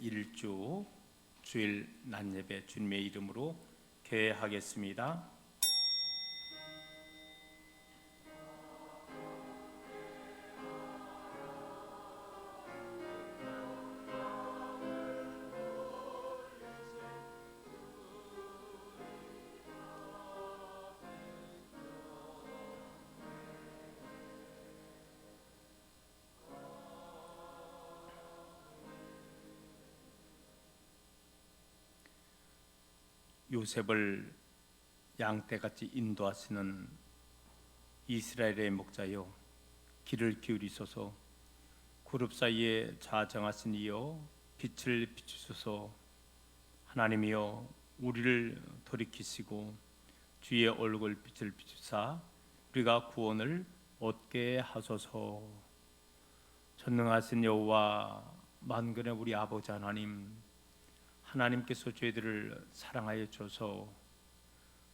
제1주 주일 낮예배 주님의 이름으로 개회하겠습니다. 요셉을 양떼같이 인도하시는 이스라엘의 목자여, 귀를 기울이소서. 그룹 사이에 좌정하신 이여, 빛을 비추소서. 하나님이여, 우리를 돌이키시고 주의 얼굴 빛을 비추사 우리가 구원을 얻게 하소서. 전능하신 여호와, 만군의 우리 아버지 하나님께서 저희들을 사랑하여 주셔서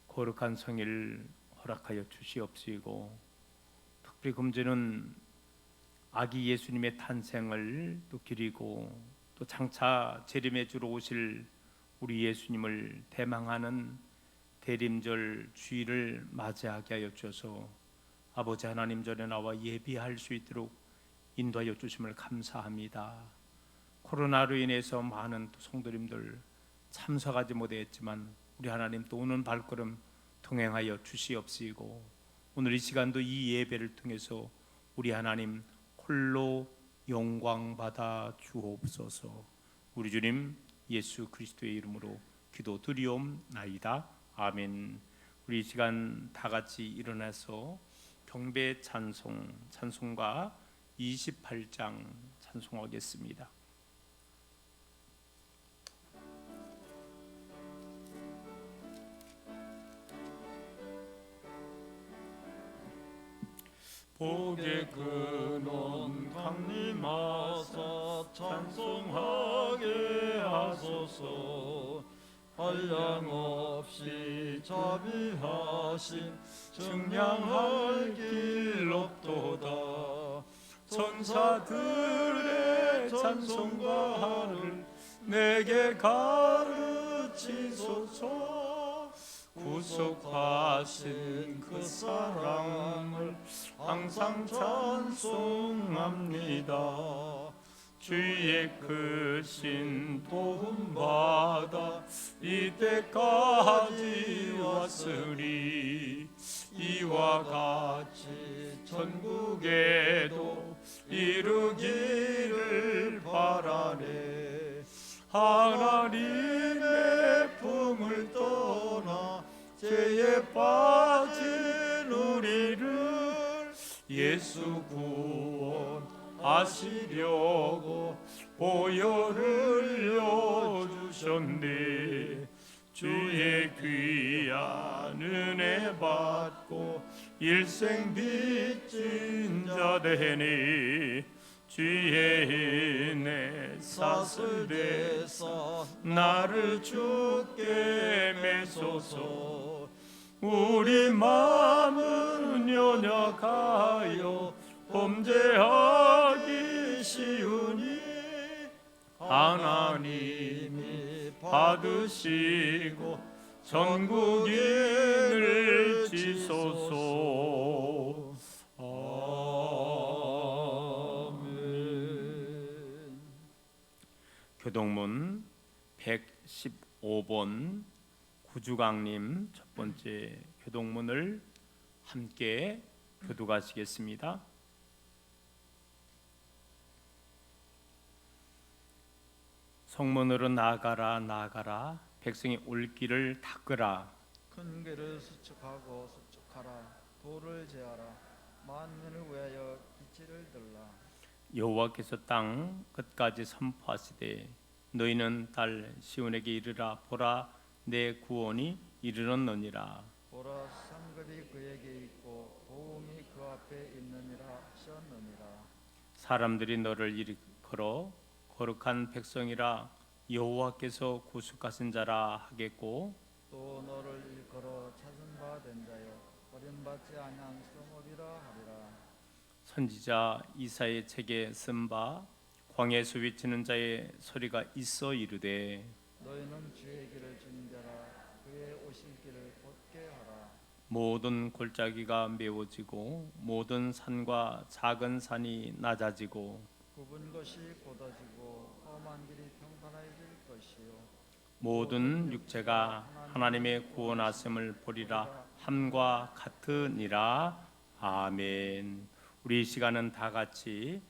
거룩한 성일을 허락하여 주시옵시고, 특별히 금주는 아기 예수님의 탄생을 또 기리고 또 장차 재림의 주로 오실 우리 예수님을 대망하는 대림절 주일을 맞이하게 하여 주셔서 아버지 하나님 전에 나와 예비할 수 있도록 인도하여 주심을 감사합니다. 코로나로 인해서 많은 성도님들 참석하지 못했지만 우리 하나님 또 오는 발걸음 동행하여 주시옵시고, 오늘 이 시간도 이 예배를 통해서 우리 하나님 홀로 영광 받아 주옵소서. 우리 주님 예수 그리스도의 이름으로 기도드리옵나이다. 아멘. 우리 이 시간 다 같이 일어나서 경배 찬송가 28장 찬송하겠습니다. 복의 근원 강림하사 찬송하게 하소서. 한량없이 자비하신 증량할 길 없도다. 천사들의 찬송가를 내게 가르치소서. 구속하신 그 사랑을 항상 찬송합니다. 주의 크신 도움받아 이때까지 왔으리. 이와 같이 전국에도 이루기를 바라네. 하나님의 품을 떠나 죄에 빠진 우리를 예수 구원하시려고 보혈을 흘려주셨네. 주의 귀한 은혜 받고 일생 빚진 자 되니 주의 은혜 사슬대서 나를 주께 매소서. 우리 마음은 연약하여 범죄하기 쉬우니 하나님이 받으시고 전국인을 지소서. 교동문 115번 구주강님 첫 번째 교동문을 함께 교독하시겠습니다. 성문으로 나아가라 나아가라, 백성이 올 길을 닦으라. 큰 길을 수축하고 수축하라. 도를 제하라. 만민을 위하여 기치를 들라. 여호와께서 땅 끝까지 선포하시되 너희는 딸 시온에게 이르라. 보라, 내 구원이 이르렀느니라. 보라, 상급이 그에게 있고 도움이 그 앞에 있느니라 하셨느니라. 사람들이 너를 일컬어 거룩한 백성이라, 여호와께서 구속하신 자라 하겠고, 또 너를 일컬어 찾은 바 된 자여 버림받지 아니한 성읍이라 하리라. 선지자 이사의 책에 쓴 바 광야에서 외치는 자의 소리가 있어 이르되 너희는 주의 길을 준비하라. 그의 오실 길을 곧게 하라. 모든 골짜기가 메워지고 모든 산과 작은 산이 낮아지고 굽은 것이 곧아지고 험한 길이 평탄해질 것이요 모든 육체가 하나님의 구원하심을 보리라 함과 같으니라. 아멘. 우리 이 시간은 다 같이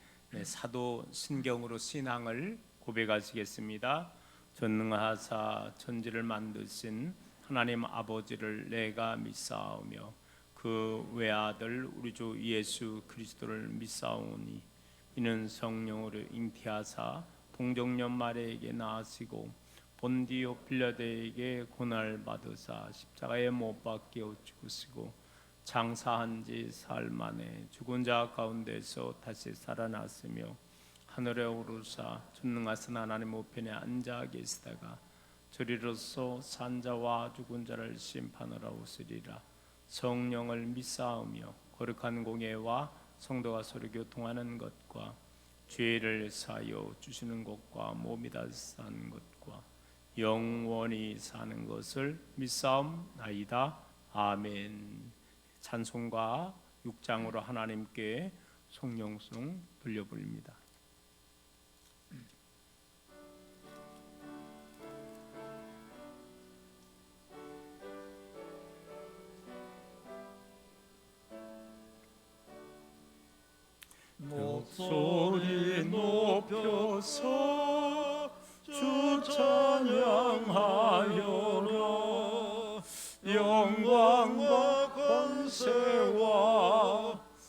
사도 신경으로 신앙을 고백하시겠습니다. 전능하사 천지를 만드신 하나님 아버지를 내가 믿사오며 그 외아들 우리 주 예수 그리스도를 믿사오니 이는 성령으로 잉태하사 동정녀 마리아에게 나으시고 본디오 빌라도에게 고난을 받으사 십자가에 못 박혀 죽으시고 장사한 지 사흘 만에 죽은 자 가운데서 다시 살아났으며 하늘에 오르사 전능하신 하나님 우편에 앉아 계시다가 저리로서 산자와 죽은 자를 심판하러 오시리라. 성령을 믿사오며 거룩한 공예와 성도가 서로 교통하는 것과 죄를 사하여 주시는 것과 몸이 다 사는 것과 영원히 사는 것을 믿사옵나이다. 아멘. 찬송가 6장으로 하나님께 성령송 돌려부릅니다. 목소리 높여서 주 찬양하여라. 영광과 권세와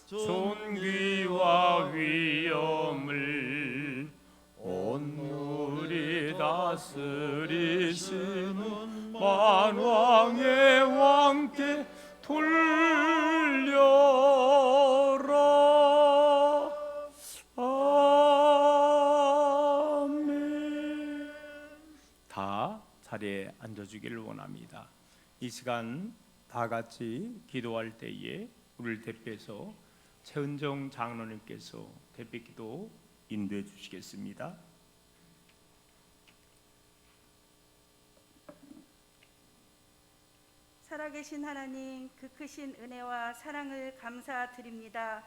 존귀와 위엄을 온물이 다스리시는 만왕의 왕께 돌려라. 아멘. 다 자리에 앉아주기를 원합니다. 이 시간 다 같이 기도할 때에 우리를 대표해서 최은정 장로님께서 대표기도 인도해 주시겠습니다. 살아계신 하나님, 그 크신 은혜와 사랑을 감사드립니다.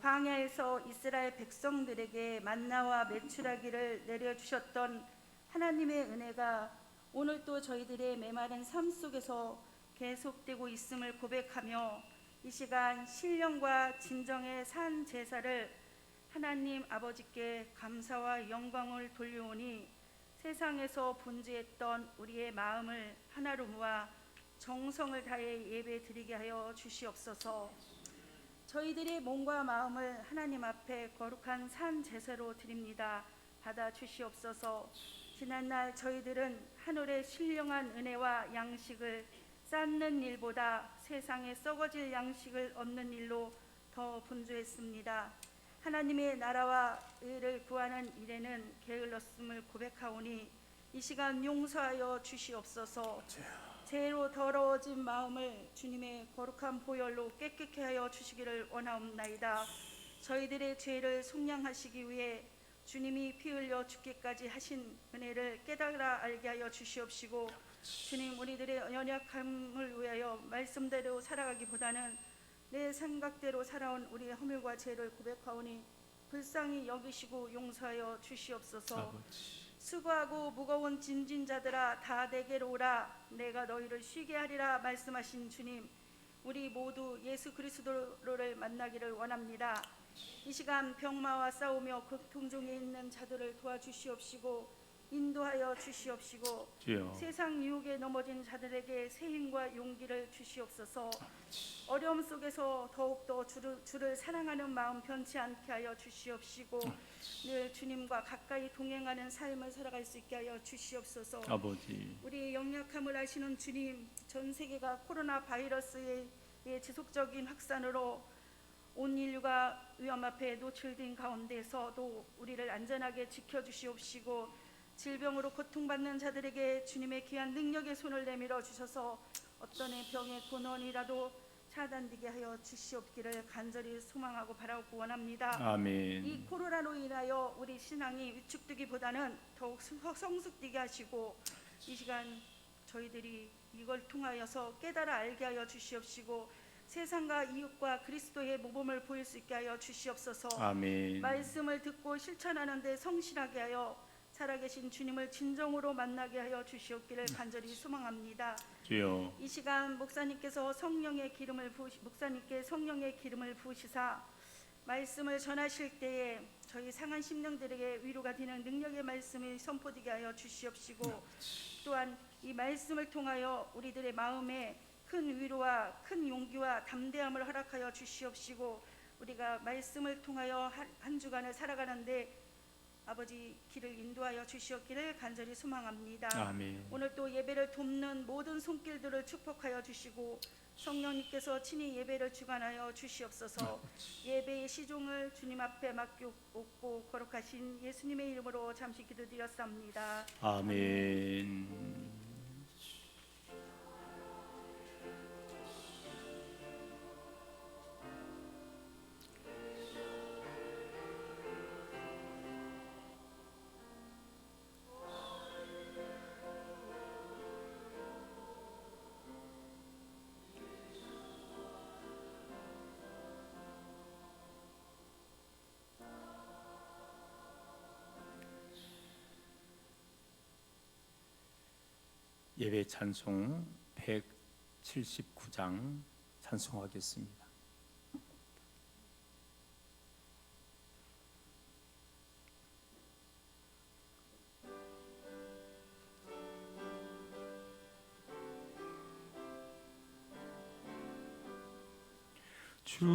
광야에서 이스라엘 백성들에게 만나와 메추라기를 내려주셨던 하나님의 은혜가 오늘 또 저희들의 메마른 삶 속에서 계속되고 있음을 고백하며 이 시간 신령과 진정의 산 제사를 하나님 아버지께 감사와 영광을 돌려오니 세상에서 분주했던 우리의 마음을 하나로 모아 정성을 다해 예배 드리게 하여 주시옵소서. 저희들의 몸과 마음을 하나님 앞에 거룩한 산 제사로 드립니다. 받아 주시옵소서. 지난날 저희들은 하늘의 신령한 은혜와 양식을 쌓는 일보다 세상에 썩어질 양식을 얻는 일로 더 분주했습니다. 하나님의 나라와 의를 구하는 일에는 게을렀음을 고백하오니 이 시간 용서하여 주시옵소서. 죄로 더러워진 마음을 주님의 거룩한 보혈로 깨끗게 하여 주시기를 원하옵나이다. 저희들의 죄를 속량하시기 위해 주님이 피 흘려 죽기까지 하신 은혜를 깨달아 알게 하여 주시옵시고, 주님, 우리들의 연약함을 위하여 말씀대로 살아가기보다는 내 생각대로 살아온 우리의 허물과 죄를 고백하오니 불쌍히 여기시고 용서하여 주시옵소서. 아버지. 수고하고 무거운 짐진 자들아 다 내게로 오라, 내가 너희를 쉬게 하리라 말씀하신 주님, 우리 모두 예수 그리스도를 만나기를 원합니다. 이 시간 병마와 싸우며 고통 중에 있는 자들을 도와주시옵시고 인도하여 주시옵시고, 주여. 세상 유혹에 넘어진 자들에게 새 힘과 용기를 주시옵소서. 어려움 속에서 더욱더 주를 사랑하는 마음 변치 않게 하여 주시옵시고, 늘 주님과 가까이 동행하는 삶을 살아갈 수 있게 하여 주시옵소서. 아버지. 우리의 연약함을 아시는 주님, 전 세계가 코로나 바이러스의 지속적인 확산으로 온 인류가 위험 앞에 노출된 가운데서도 우리를 안전하게 지켜주시옵시고, 질병으로 고통받는 자들에게 주님의 귀한 능력의 손을 내밀어 주셔서 어떤 병의 근원이라도 차단되게 하여 주시옵기를 간절히 소망하고 바라고 원합니다. 아멘. 이 코로나로 인하여 우리 신앙이 위축되기보다는 더욱 성숙되게 하시고 이 시간 저희들이 이걸 통하여서 깨달아 알게 하여 주시옵시고 세상과 이웃과 그리스도의 모범을 보일 수 있게 하여 주시옵소서. 아멘. 말씀을 듣고 실천하는 데 성실하게 하여 살아계신 주님을 진정으로 만나게 하여 주시옵기를 간절히 소망합니다. 주여. 이 시간 목사님께 성령의 기름을 부으시사 말씀을 전하실 때에 저희 상한 심령들에게 위로가 되는 능력의 말씀이 선포되게 하여 주시옵시고 또한 이 말씀을 통하여 우리들의 마음에 큰 위로와 큰 용기와 담대함을 허락하여 주시옵시고 우리가 말씀을 통하여 한 주간을 살아가는데 아버지 길을 인도하여 주시옵기를 간절히 소망합니다. 아멘. 오늘 또 예배를 돕는 모든 손길들을 축복하여 주시고 성령님께서 친히 예배를 주관하여 주시옵소서. 예배의 시종을 주님 앞에 맡기옵고 거룩하신 예수님의 이름으로 잠시 기도드렸습니다. 아멘. 예배 찬송 179장 찬송하겠습니다. 주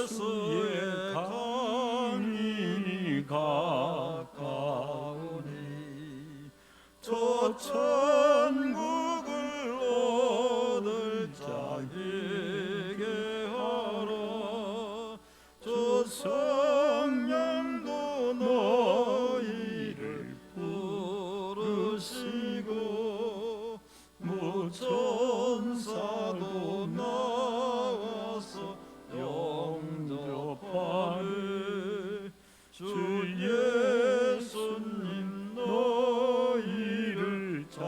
예수의 강이 가까우니 저 천국을 얻을 자에게 하라. 저 성령도 너희를 부르시고 무천사도 나와서 영접하네. 주 예수님 너희를 찾으시니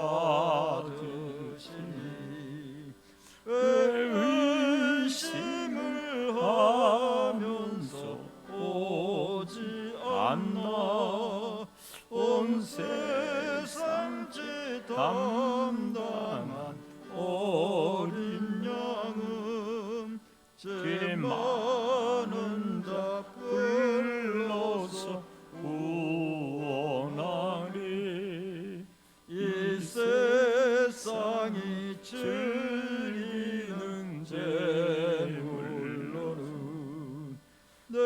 왜 의심을 하면서 오지 않나. 온 세상 죄 담당한 어린 양은 죄 많은 자 불러서 구원하리. 이 세상이 즐기는 재물로는 내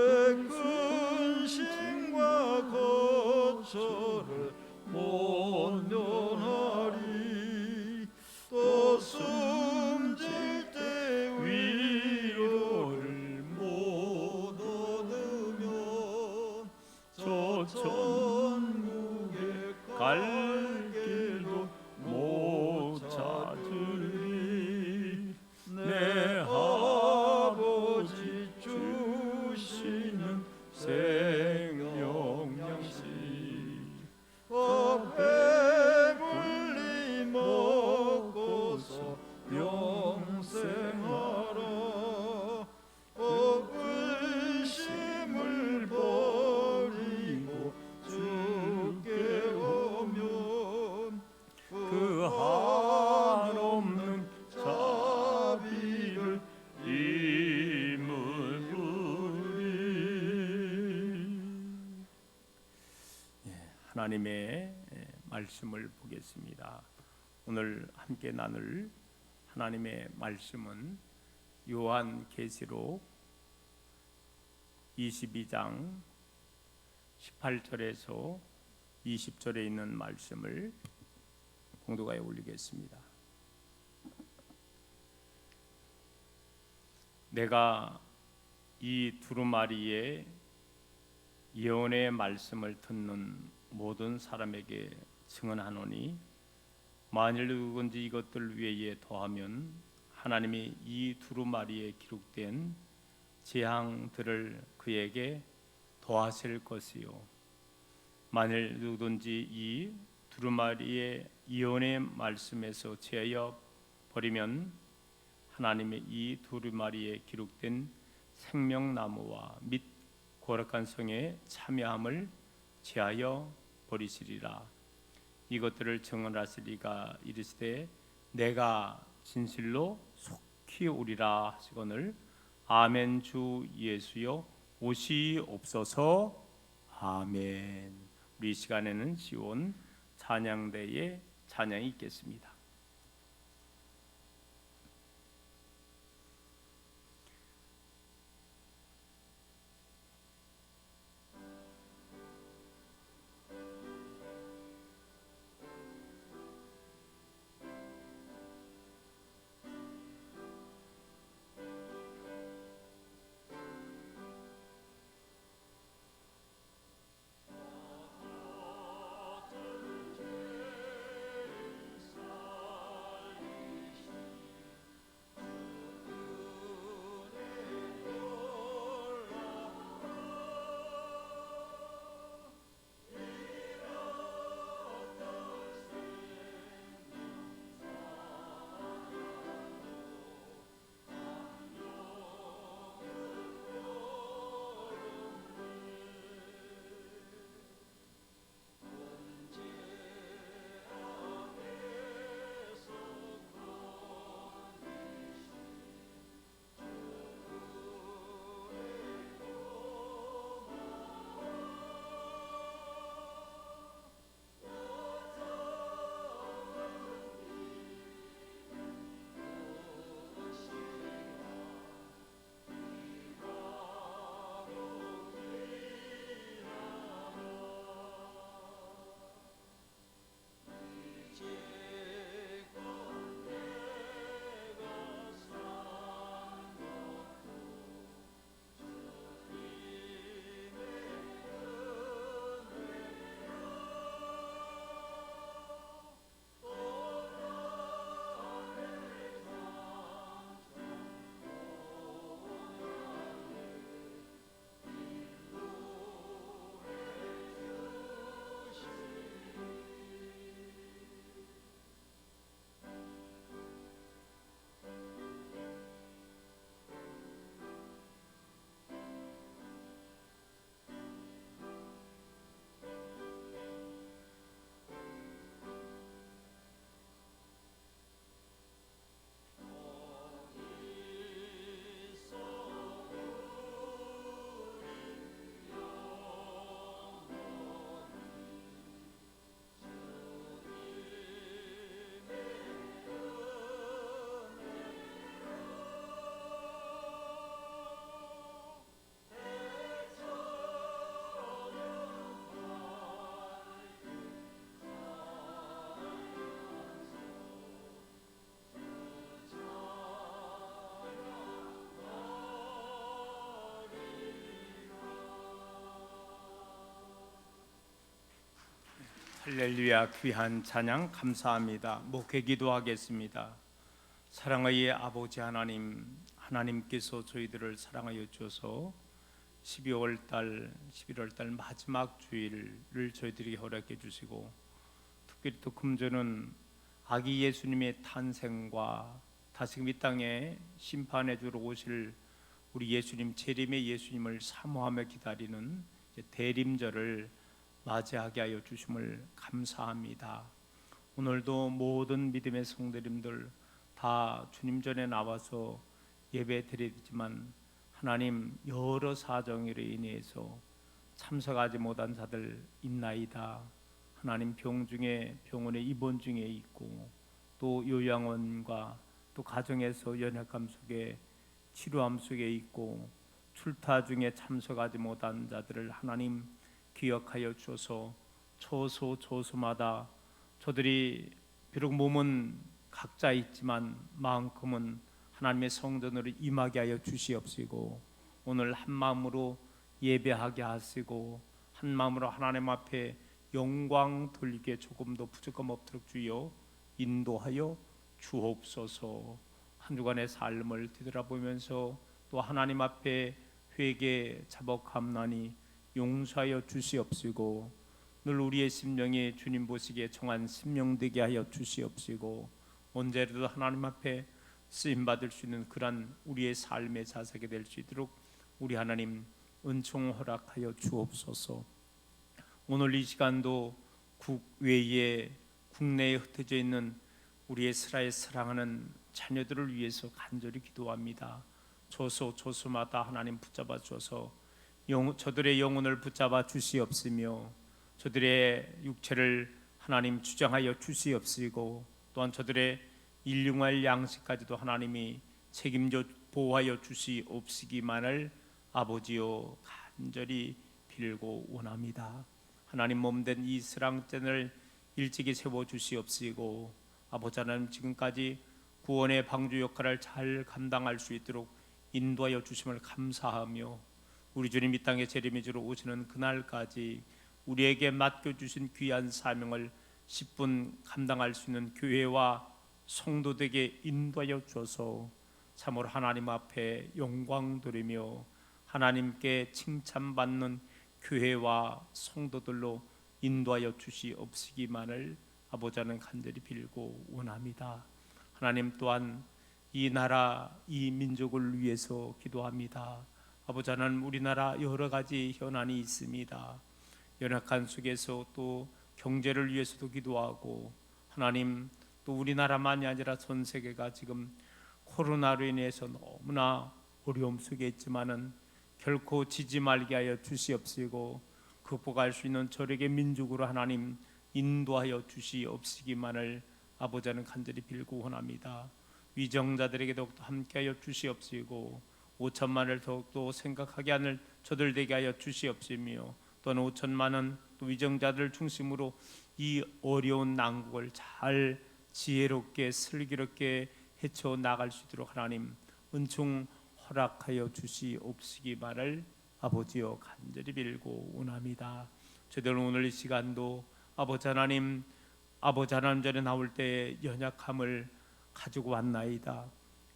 근심과 거처를 못 면하리. 또 숨질 때 위로를 못 얻으면 저 천국에 갈 길도 못 찾으리. 내 아버지 주시는 생명양식 배불리 먹고서 영생하라. 의심을 버리고 주께 오면 그 한없는 자비를 힘을 부리. 하나님의 말씀을 보겠습니다. 오늘 함께 나눌 하나님의 말씀은 요한계시록 22장 18절에서 20절에 있는 말씀을 공도가에 올리겠습니다. 내가 이 두루마리의 예언의 말씀을 듣는 모든 사람에게 증언하노니 만일 누구든지 이것들 위에 더하면 하나님이 이 두루마리에 기록된 재앙들을 그에게 더하실 것이요, 만일 누구든지 이 두루마리의 예언의 말씀에서 제하여 버리면 하나님의 이 두루마리에 기록된 생명나무와 및 거룩한 성에 참여함을 제하여 버리시리라. 이것들을 증언하시리가 이르시되 내가 진실로 속히 오리라 하시거늘 아멘. 주 예수여 오시옵소서. 아멘. 우리 이 시간에는 시온 찬양대의 찬양이 있겠습니다. 할렐루야. 귀한 찬양 감사합니다. 목회 기도하겠습니다. 사랑의 아버지 하나님, 하나님께서 저희들을 사랑하여 주셔서 11월 달 마지막 주일을 저희들에게 허락해 주시고, 특별히 또 금주는 아기 예수님의 탄생과 다시금 이 땅에 심판해 주러 오실 우리 예수님, 재림의 예수님을 사모하며 기다리는 대림절을 맞이하게 하여 주심을 감사합니다. 오늘도 모든 믿음의 성도님들 다 주님 전에 나와서 예배 드리지만 하나님, 여러 사정으로 인해서 참석하지 못한 자들 있나이다. 하나님, 병원에 입원 중에 있고, 또 요양원과 또 가정에서 연약함 속에 치료함 속에 있고, 출타 중에 참석하지 못한 자들을 하나님 기억하여 주셔서 처소마다 저들이 비록 몸은 각자 있지만 마음큼은 하나님의 성전으로 임하게 하여 주시옵시고, 오늘 한 마음으로 예배하게 하시고 한 마음으로 하나님 앞에 영광 돌리기에 조금도 부족함 없도록 주여 인도하여 주옵소서. 한 주간의 삶을 뒤돌아보면서 또 하나님 앞에 회개 자복함나니 용서하여 주시옵시고 늘 우리의 심령이 주님 보시기에 정한 심령 되게 하여 주시옵시고 언제라도 하나님 앞에 쓰임 받을 수 있는 그러한 우리의 삶의 자세가 될 수 있도록 우리 하나님 은총 허락하여 주옵소서. 오늘 이 시간도 국외에 국내에 흩어져 있는 우리 이스라엘 사랑하는 자녀들을 위해서 간절히 기도합니다. 조소마다 하나님 붙잡아 주셔서 저들의 영혼을 붙잡아 주시옵시며 저들의 육체를 하나님 주장하여 주시옵시고 또한 저들의 일용할 양식까지도 하나님이 책임져 보호하여 주시옵시기만을 아버지여 간절히 빌고 원합니다. 하나님 몸된 이 스랑전을 일찍이 세워 주시옵시고 아버지 하나님 지금까지 구원의 방주 역할을 잘 감당할 수 있도록 인도하여 주심을 감사하며 우리 주님 이 땅에 재림이주러 오시는 그날까지 우리에게 맡겨주신 귀한 사명을 10분 감당할 수 있는 교회와 성도들에게 인도하여 주셔서 참으로 하나님 앞에 영광 돌리며 하나님께 칭찬받는 교회와 성도들로 인도하여 주시옵시기만을 아버지는 간절히 빌고 원합니다. 하나님 또한 이 나라 이 민족을 위해서 기도합니다. 아버지 하나님 우리나라 여러 가지 현안이 있습니다. 연약한 속에서 또 경제를 위해서도 기도하고 하나님 또 우리나라만이 아니라 전 세계가 지금 코로나로 인해서 너무나 어려움 속에 있지만은 결코 지지 말게 하여 주시옵시고 극복할 수 있는 저에게 민족으로 하나님 인도하여 주시옵시기만을 아버지는 간절히 빌고 원합니다. 위정자들에게 더욱더 함께하여 주시옵시고 5천만을 더욱더 생각하게 하는 저들 되게 하여 주시옵시며 또는 5천만은 또 위정자들 중심으로 이 어려운 난국을 잘 지혜롭게 슬기롭게 헤쳐 나갈 수 있도록 하나님 은총 허락하여 주시옵시기만을 아버지여 간절히 빌고 원합니다. 저들 오늘 이 시간도 아버지 하나님 전에 나올 때의 연약함을 가지고 왔나이다.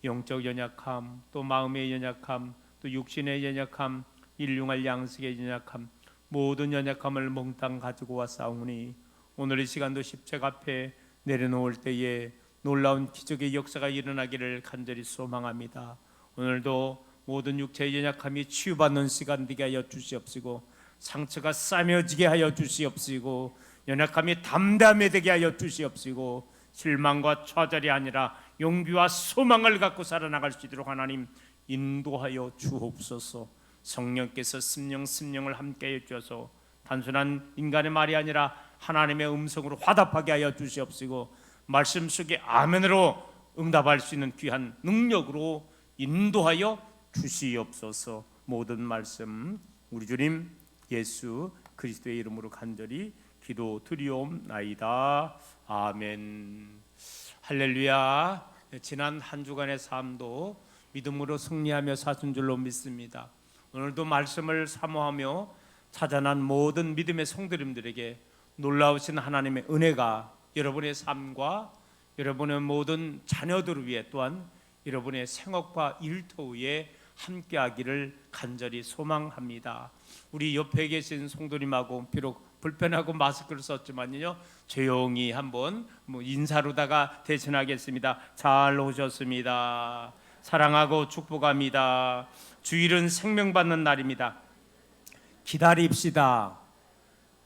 영적 연약함, 또 마음의 연약함, 또 육신의 연약함, 일용할 양식의 연약함, 모든 연약함을 몽땅 가지고 왔사오니 오늘 이 시간도 십자가 앞에 내려놓을 때에 놀라운 기적의 역사가 일어나기를 간절히 소망합니다. 오늘도 모든 육체의 연약함이 치유받는 시간 되게 하여 주시옵시고 상처가 싸매어지게 하여 주시옵시고 연약함이 담담해지게 하여 주시옵시고 실망과 좌절이 아니라 용기와 소망을 갖고 살아나갈 수 있도록 하나님 인도하여 주옵소서. 성령께서 심령을 함께해 주셔서 단순한 인간의 말이 아니라 하나님의 음성으로 화답하게 하여 주시옵시고 말씀 속에 아멘으로 응답할 수 있는 귀한 능력으로 인도하여 주시옵소서. 모든 말씀 우리 주님 예수 그리스도의 이름으로 간절히 기도드리옵나이다. 아멘. 할렐루야. 지난 한 주간의 삶도 믿음으로 승리하며 사신 줄로 믿습니다. 오늘도 말씀을 사모하며 찾아난 모든 믿음의 성도님들에게 놀라우신 하나님의 은혜가 여러분의 삶과 여러분의 모든 자녀들을 위해 또한 여러분의 생업과 일터 위에 함께하기를 간절히 소망합니다. 우리 옆에 계신 성도님하고 비록 불편하고 마스크를 썼지만요 조용히 한번 인사로다가 대신하겠습니다. 잘 오셨습니다. 사랑하고 축복합니다. 주일은 생명 받는 날입니다. 기다립시다.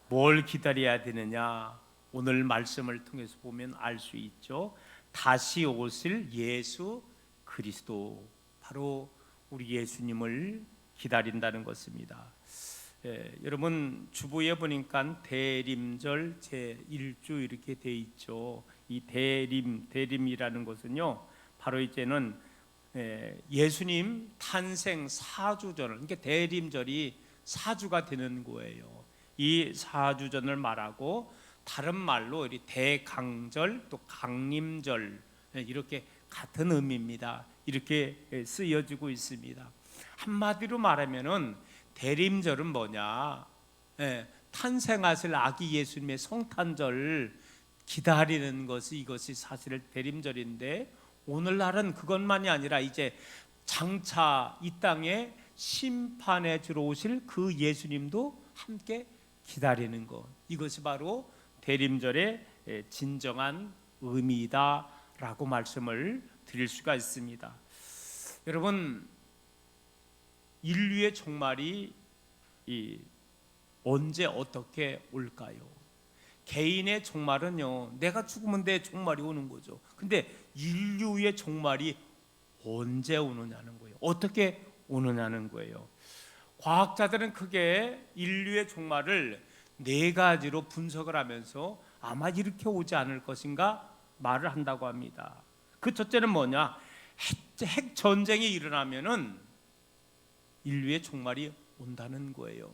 뭘 기다려야 되느냐? 오늘 말씀을 통해서 보면 알 수 있죠. 다시 오실 예수 그리스도, 바로 우리 예수님을 기다린다는 것입니다. 여러분 주보에 보니까 대림절 제1주 이렇게 돼 있죠. 이 대림이라는 것은요 바로 이제는 예수님 탄생 4주 전, 그러니까 대림절이 4주가 되는 거예요. 이 4주전을 말하고 다른 말로 대강절 또 강림절 이렇게 같은 의미입니다. 이렇게 쓰여지고 있습니다. 한마디로 말하면은 대림절은 뭐냐? 탄생하실 아기 예수님의 성탄절 기다리는 것이 이것이 사실 대림절인데 오늘날은 그것만이 아니라 이제 장차 이 땅에 심판에 들어오실 그 예수님도 함께 기다리는 것, 이것이 바로 대림절의 진정한 의미이다라고 말씀을 드릴 수가 있습니다. 여러분, 인류의 종말이 언제 어떻게 올까요? 개인의 종말은요, 내가 죽으면 내 종말이 오는 거죠. 근데 인류의 종말이 언제 오느냐는 거예요. 어떻게 오느냐는 거예요. 과학자들은 크게 인류의 종말을 4가지로 분석을 하면서 아마 이렇게 오지 않을 것인가 말을 한다고 합니다. 그 첫째는 뭐냐? 핵 전쟁이 일어나면은 인류의 종말이 온다는 거예요.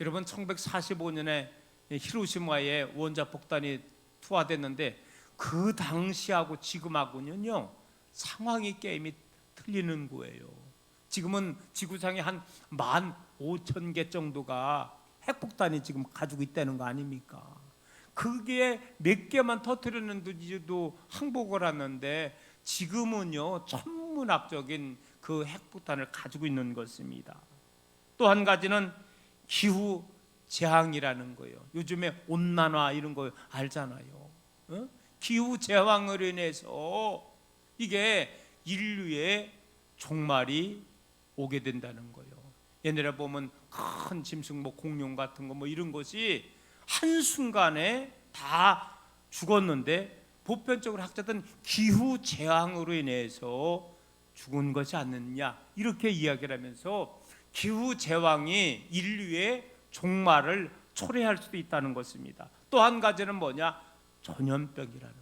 여러분, 1945년에 히로시마에 원자 폭탄이 투하됐는데 그 당시하고 지금하고는요 상황이 게임이 틀리는 거예요. 지금은 지구상에 한 15,000개 정도가 핵폭탄이 지금 가지고 있다는 거 아닙니까? 그게 몇 개만 터뜨렸는데도 항복을 하는데 지금은요 천문학적인 그 핵폭탄을 가지고 있는 것입니다. 또 한 가지는 기후 재앙이라는 거예요. 요즘에 온난화 이런 거 알잖아요. 기후 재앙으로 인해서 이게 인류의 종말이 오게 된다는 거예요. 옛날에 보면 큰 짐승, 공룡 같은 거 이런 것이 한순간에 다 죽었는데 보편적으로 학자들은 기후 재앙으로 인해서 죽은 것이 아니냐 이렇게 이야기를 하면서 기후 재앙이 인류의 종말을 초래할 수도 있다는 것입니다. 또 한 가지는 뭐냐? 전염병이라는 거예요.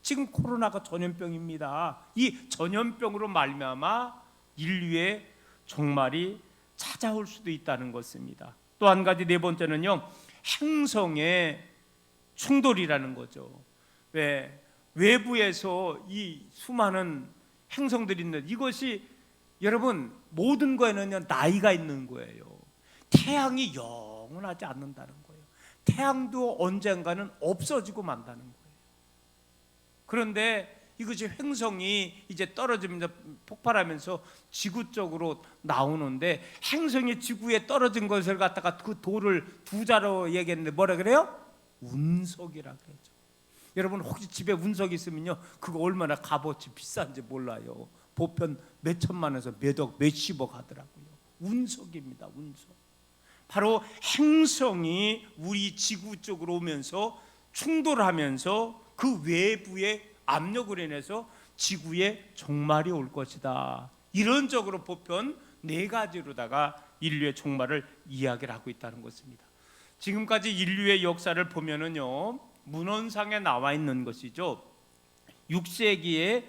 지금 코로나가 전염병입니다. 이 전염병으로 말미암아 인류의 종말이 찾아올 수도 있다는 것입니다. 또 한 가지, 4번째는요 행성의 충돌이라는 거죠. 왜 외부에서 이 수많은 행성들이 있는데 이것이 여러분 모든 거에는 나이가 있는 거예요. 태양이 영원하지 않는다는 거예요. 태양도 언젠가는 없어지고 만다는 거예요. 그런데 이것이 행성이 이제 떨어지면서 폭발하면서 지구 쪽으로 나오는데 행성이 지구에 떨어진 것을 갖다가 그 돌을 2자로 얘기했는데 뭐라 그래요? 운석이라 그러죠. 여러분 혹시 집에 운석 있으면요 그거 얼마나 값어치 비싼지 몰라요. 보편 몇 천만 원에서 몇억 몇십억 하더라고요. 운석입니다. 운석. 바로 행성이 우리 지구 쪽으로 오면서 충돌하면서 그 외부의 압력으로 인해서 지구에 종말이 올 것이다. 이론적으로 보편 4가지로다가 인류의 종말을 이야기를 하고 있다는 것입니다. 지금까지 인류의 역사를 보면은요 문헌상에 나와 있는 것이죠. 6세기에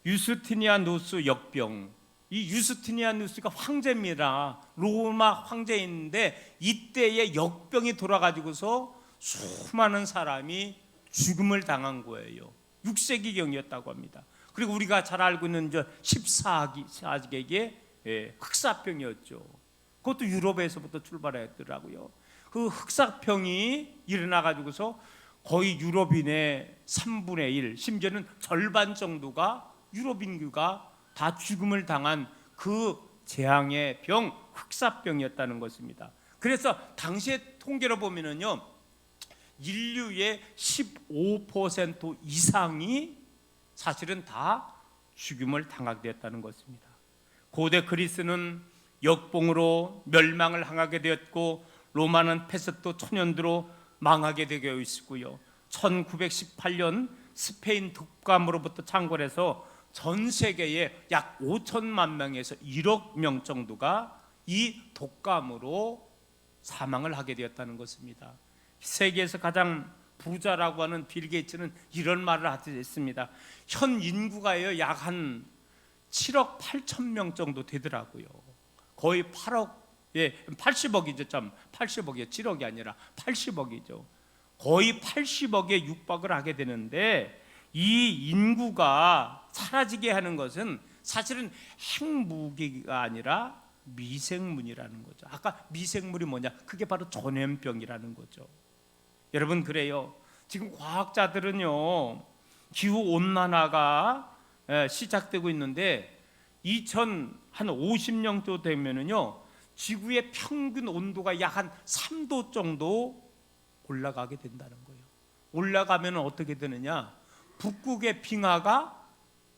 유스티니아누스 역병, 이 유스티니아누스가 황제입니다. 로마 황제인데 이때에 역병이 돌아가지고서 수많은 사람이 죽음을 당한 거예요. 6세기경이었다고 합니다. 그리고 우리가 잘 알고 있는 14세기의 흑사병이었죠. 그것도 유럽에서부터 출발했더라고요. 그 흑사병이 일어나가지고서 거의 유럽인의 3분의 1, 심지어는 절반 정도가 유럽 인구가 다 죽음을 당한 그 재앙의 병, 흑사병이었다는 것입니다. 그래서 당시의 통계로 보면은요, 인류의 15% 이상이 사실은 다 죽음을 당하게 되었다는 것입니다. 고대 그리스는 역봉으로 멸망을 당하게 되었고 로마는 페스토 천연두로 망하게 되어 있고요. 1918년 스페인 독감으로부터 창궐해서 전 세계에 약 5천만 명에서 1억 명 정도가 이 독감으로 사망을 하게 되었다는 것입니다. 세계에서 가장 부자라고 하는 빌 게이츠는 이런 말을 했습니다. 현 인구가요 약 한 7억 8천 명 정도 되더라고요. 거의 8억, 80억이죠. 80억이요. 7억이 아니라 80억이죠. 거의 80억에 육박을 하게 되는데 이 인구가 사라지게 하는 것은 사실은 핵무기가 아니라 미생물이라는 거죠. 아까 미생물이 뭐냐? 그게 바로 전염병이라는 거죠. 여러분 그래요. 지금 과학자들은요 기후 온난화가 시작되고 있는데 2050년 도 되면은요 지구의 평균 온도가 약 한 3도 정도 올라가게 된다는 거예요. 올라가면 어떻게 되느냐? 북극의 빙하가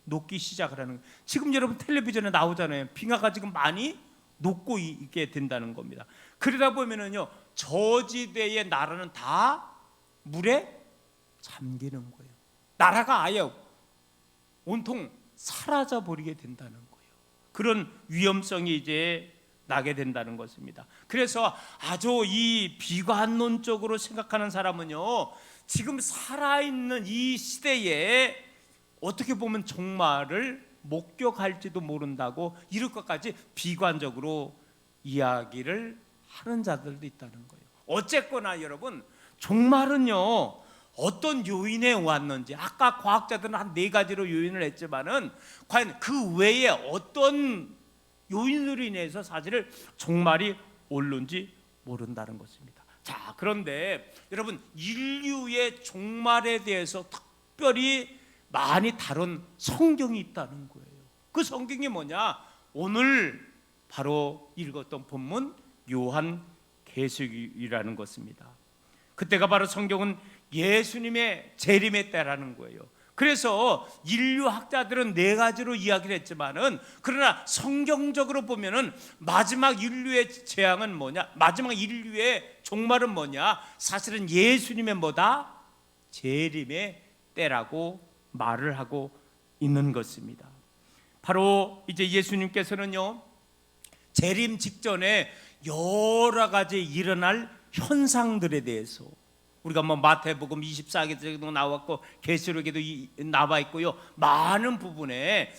녹기 시작을 하는 거예요. 지금 여러분 텔레비전에 나오잖아요. 빙하가 지금 많이 녹고 있게 된다는 겁니다. 그러다 보면은요 저지대의 나라는 다 물에 잠기는 거예요. 나라가 아예 온통 사라져 버리게 된다는 거예요. 그런 위험성이 이제 나게 된다는 것입니다. 그래서 아주 이 비관론적으로 생각하는 사람은요 지금 살아있는 이 시대에 어떻게 보면 종말을 목격할지도 모른다고 이럴 것까지 비관적으로 이야기를 하는 자들도 있다는 거예요. 어쨌거나 여러분 종말은요 어떤 요인에 왔는지 아까 과학자들은 한 4가지로 요인을 했지만은 과연 그 외에 어떤 요인으로 인해서 사실 종말이 올는지 모른다는 것입니다. 자, 그런데 여러분 인류의 종말에 대해서 특별히 많이 다룬 성경이 있다는 거예요. 그 성경이 뭐냐? 오늘 바로 읽었던 본문 요한계시록이라는 것입니다. 그때가 바로 성경은 예수님의 재림의 때라는 거예요. 그래서 인류학자들은 4가지로 이야기를 했지만은 그러나 성경적으로 보면은 마지막 인류의 재앙은 뭐냐? 마지막 인류의 종말은 뭐냐? 사실은 예수님의 뭐다? 재림의 때라고 말을 하고 있는 것입니다. 바로 이제 예수님께서는요 재림 직전에 여러 가지 일어날 현상들에 대해서 우리가 뭐 마태복음 24개도 나왔고 계시록에도 나와 있고요. 많은 부분에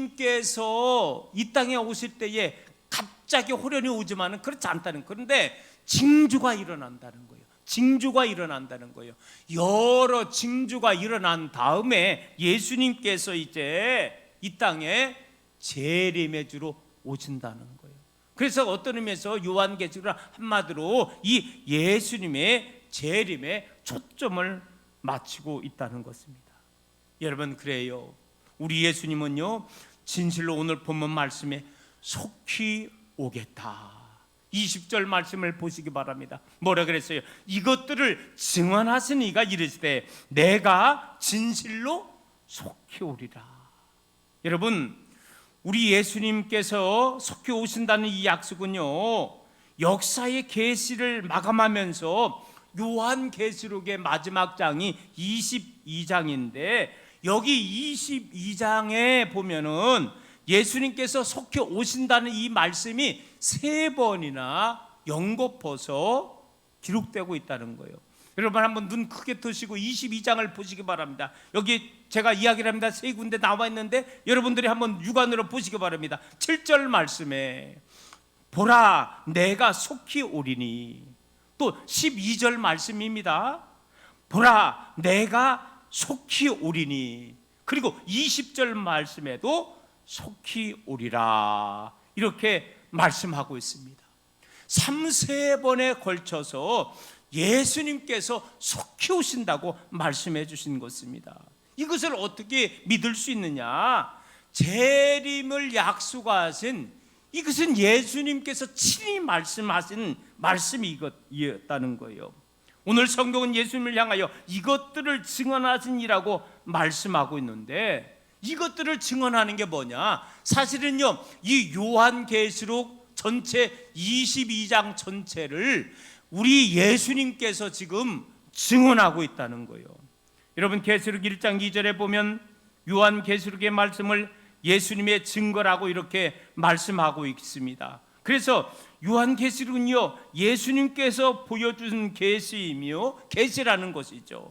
예수님께서 이 땅에 오실 때에 갑자기 호련히 오지만은 그렇지 않다는, 그런데 징조가 일어난다는 거예요. 징조가 일어난다는 거예요. 여러 징조가 일어난 다음에 예수님께서 이제 이 땅에 재림의 주로 오신다는 거예요. 그래서 어떤 의미에서 요한계시록은 한마디로 이 예수님의 재림에 초점을 맞추고 있다는 것입니다. 여러분 그래요. 우리 예수님은요 진실로 오늘 본문 말씀에 속히 오겠다. 20절 말씀을 보시기 바랍니다. 뭐라 그랬어요? 이것들을 증언하신 이가 이르시되 내가 진실로 속히 오리라. 여러분 우리 예수님께서 속히 오신다는 이 약속은요 역사의 계시를 마감하면서 요한계시록의 마지막 장이 22장인데 여기 22장에 보면은 예수님께서 속히 오신다는 이 말씀이 3번이나 연거퍼서 기록되고 있다는 거예요. 여러분 한번 눈 크게 뜨시고 22장을 보시기 바랍니다. 여기 제가 이야기를 합니다. 3군데 나와 있는데 여러분들이 한번 육안으로 보시기 바랍니다. 7절 말씀에 보라 내가 속히 오리니, 또 12절 말씀입니다. 보라 내가 속히 오리니, 그리고 20절 말씀에도 속히 오리라 이렇게 말씀하고 있습니다. 3-4번에 걸쳐서 예수님께서 속히 오신다고 말씀해 주신 것입니다. 이것을 어떻게 믿을 수 있느냐? 재림을 약속하신 이것은 예수님께서 친히 말씀하신 말씀이 이것이었다는 거예요. 오늘 성경은 예수님을 향하여 이것들을 증언하시니라고 말씀하고 있는데 이것들을 증언하는 게 뭐냐? 사실은요 이 요한계시록 전체 22장 전체를 우리 예수님께서 지금 증언하고 있다는 거예요. 여러분 계시록 1장 2절에 보면 요한계시록의 말씀을 예수님의 증거라고 이렇게 말씀하고 있습니다. 그래서 요한계시록은요 예수님께서 보여준 계시이며 계시라는 것이죠.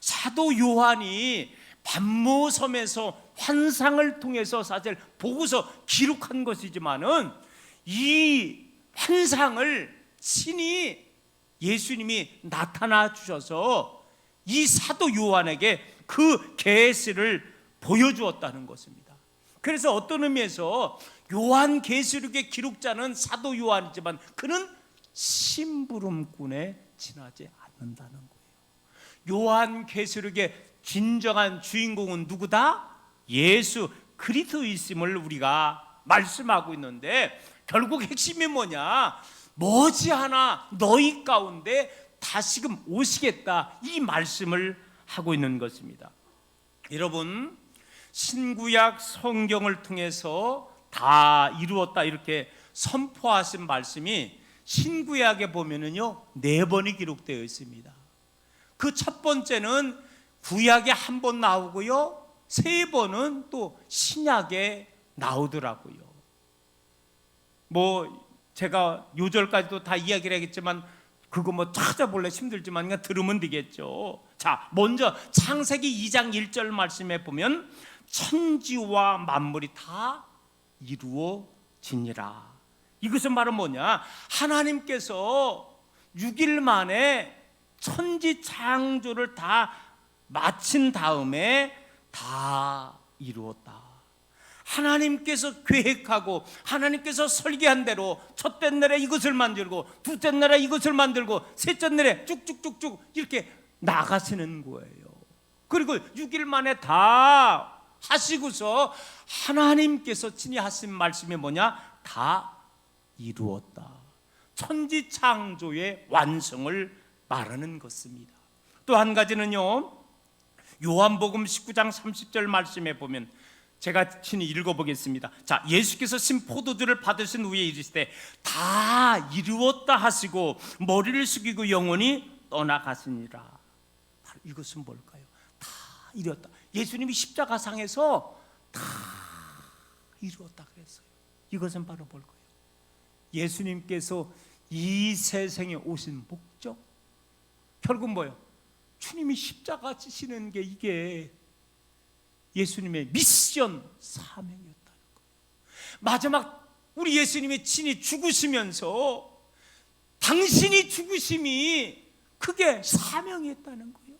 사도 요한이 반모섬에서 환상을 통해서 사실 보고서 기록한 것이지만은 이 환상을 친히 예수님이 나타나 주셔서 이 사도 요한에게 그 계시를 보여주었다는 것입니다. 그래서 어떤 의미에서 요한계시록의 기록자는 사도 요한이지만 그는 심부름꾼에 지나지 않는다는 거예요. 요한계시록의 진정한 주인공은 누구다? 예수 그리스도이심을 우리가 말씀하고 있는데, 결국 핵심이 뭐냐? 머지않아 너희 가운데 다시금 오시겠다, 이 말씀을 하고 있는 것입니다. 여러분, 신구약 성경을 통해서 다 이루었다 이렇게 선포하신 말씀이 신구약에 보면은요 4번이 기록되어 있습니다. 그 첫 번째는 구약에 한 번 나오고요, 3번은 또 신약에 나오더라고요. 뭐 제가 요절까지도 다 이야기를 하겠지만 그거 뭐 찾아볼래 힘들지만 그냥 들으면 되겠죠. 자, 먼저 창세기 2장 1절 말씀에 보면 천지와 만물이 다 이루어지니라. 이것은 바로 뭐냐? 하나님께서 6일 만에 천지 창조를 다 마친 다음에 다 이루었다. 하나님께서 계획하고 하나님께서 설계한 대로 첫째 날에 이것을 만들고 둘째 날에 이것을 만들고 셋째 날에 쭉쭉쭉쭉 이렇게 나가시는 거예요. 그리고 6일 만에 다 하시고서 하나님께서 친히 하신 말씀이 뭐냐? 다 이루었다. 천지 창조의 완성을 말하는 것입니다. 또 한 가지는요, 요한복음 19장 30절 말씀에 보면 제가 친히 읽어보겠습니다. 자, 예수께서 신 포도주를 받으신 후에 이르시되 다 이루었다 하시고 머리를 숙이고 영원히 떠나가시니라. 바로 이것은 뭘까요? 다 이루었다. 예수님이 십자가상에서 다 이루었다 그랬어요. 이것은 바로 뭘까요? 예수님께서 이 세상에 오신 목적, 결국 뭐예요? 주님이 십자가 지시는 게 이게 예수님의 미션 사명이었다는 거예요. 마지막 우리 예수님이 친히 죽으시면서 당신이 죽으심이 그게 사명이었다는 거예요.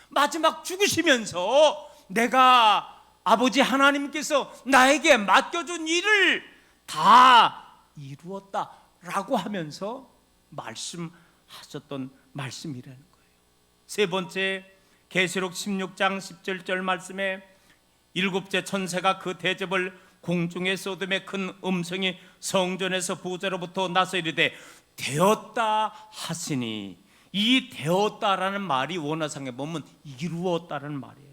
마지막 죽으시면서 내가 아버지 하나님께서 나에게 맡겨준 일을 다 이루었다라고 하면서 말씀하셨던 말씀이라는 거예요. 세 번째, 계시록 16장 17절 말씀에 일곱째 천사가 그 대접을 공중에 쏟음에 큰 음성이 성전에서 보좌로부터 나서 이르되 되었다 하시니, 이 되었다라는 말이 원어상에 보면 이루었다는 말이에요.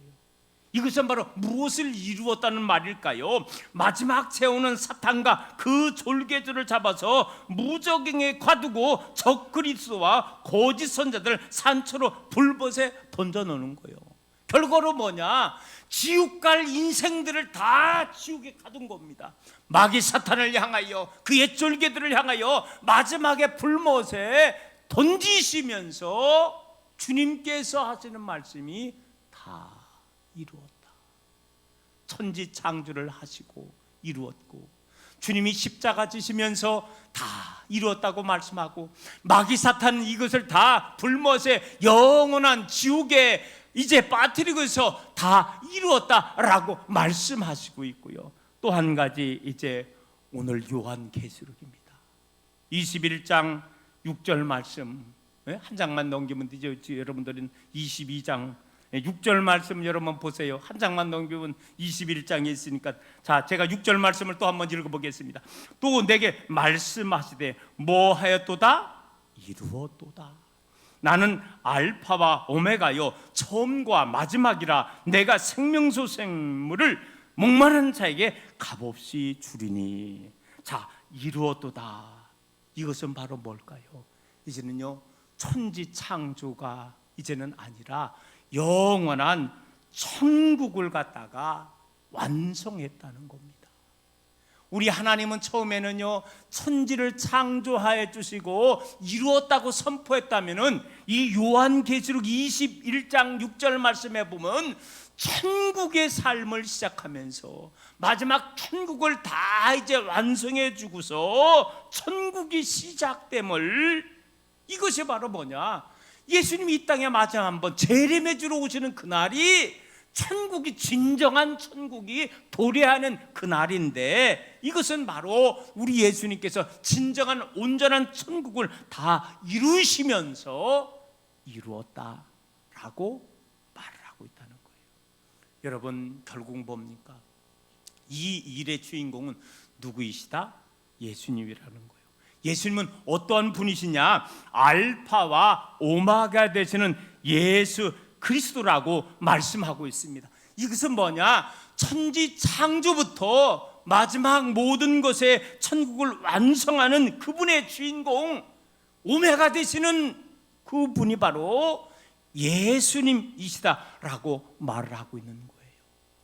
이것은 바로 무엇을 이루었다는 말일까요? 마지막 세우는 사탄과 그 졸개들을 잡아서 무적행에 가두고 적 그리스도와 거짓 선자들 산초로 불벗에 던져놓는 거예요. 결과로 뭐냐? 지옥 갈 인생들을 다 지옥에 가둔 겁니다. 마귀 사탄을 향하여 그의 졸개들을 향하여 마지막에 불못에 던지시면서 주님께서 하시는 말씀이 다 이루었다. 천지 창조를 하시고 이루었고, 주님이 십자가 지시면서 다 이루었다고 말씀하고, 마귀 사탄은 이것을 다 불못에 영원한 지옥에 이제 빠뜨리고서 다 이루었다라고 말씀하시고 있고요. 또 한 가지, 이제 오늘 요한계시록입니다. 21장 6절 말씀, 한 장만 넘기면 되죠. 여러분들은 22장 6절 말씀 여러분 보세요. 한 장만 넘기면 21장에 있으니까, 자, 제가 6절 말씀을 또 한번 읽어보겠습니다. 또 내게 말씀하시되 뭐하였도다? 이루었도다. 나는 알파와 오메가요 처음과 마지막이라. 내가 생명수 생물을 목마른 자에게 값없이 주리니. 자, 이루었도다. 이것은 바로 뭘까요? 이제는요 천지 창조가 이제는 아니라 영원한 천국을 갖다가 완성했다는 겁니다. 우리 하나님은 처음에는요 천지를 창조하여 주시고 이루었다고 선포했다면은, 이 요한계시록 21장 6절 말씀에 보면 천국의 삶을 시작하면서 마지막 천국을 다 이제 완성해 주고서 천국이 시작됨을, 이것이 바로 뭐냐? 예수님이 이 땅에 마지막 한번 재림해 주러 오시는 그날이 천국이, 진정한 천국이 도래하는 그날인데, 이것은 바로 우리 예수님께서 진정한 온전한 천국을 다 이루시면서 이루었다라고 말을 하고 있다는 거예요. 여러분 결국 뭡니까? 이 일의 주인공은 누구이시다? 예수님이라는 거예요. 예수님은 어떠한 분이시냐? 알파와 오마가 되시는 예수 그리스도라고 말씀하고 있습니다. 이것은 뭐냐? 천지 창조부터 마지막 모든 것의 천국을 완성하는 그분의 주인공, 오메가 되시는 그분이 바로 예수님이시다라고 말을 하고 있는 거예요.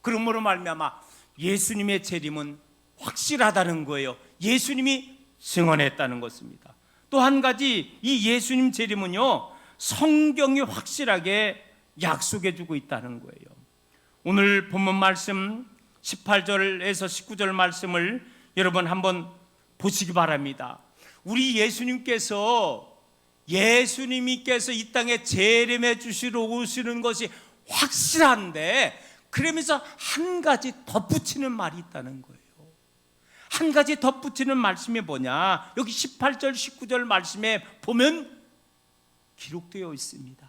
그러므로 말미암아 예수님의 재림은 확실하다는 거예요. 예수님이 증언했다는 것입니다. 또 한 가지, 이 예수님 재림은요, 성경이 확실하게 약속해 주고 있다는 거예요. 오늘 본문 말씀 18절에서 19절 말씀을 여러분 한번 보시기 바랍니다. 우리 예수님께서 이 땅에 재림해 주시러 오시는 것이 확실한데, 그러면서 한 가지 덧붙이는 말이 있다는 거예요. 한 가지 덧붙이는 말씀이 뭐냐? 여기 18절 19절 말씀에 보면 기록되어 있습니다.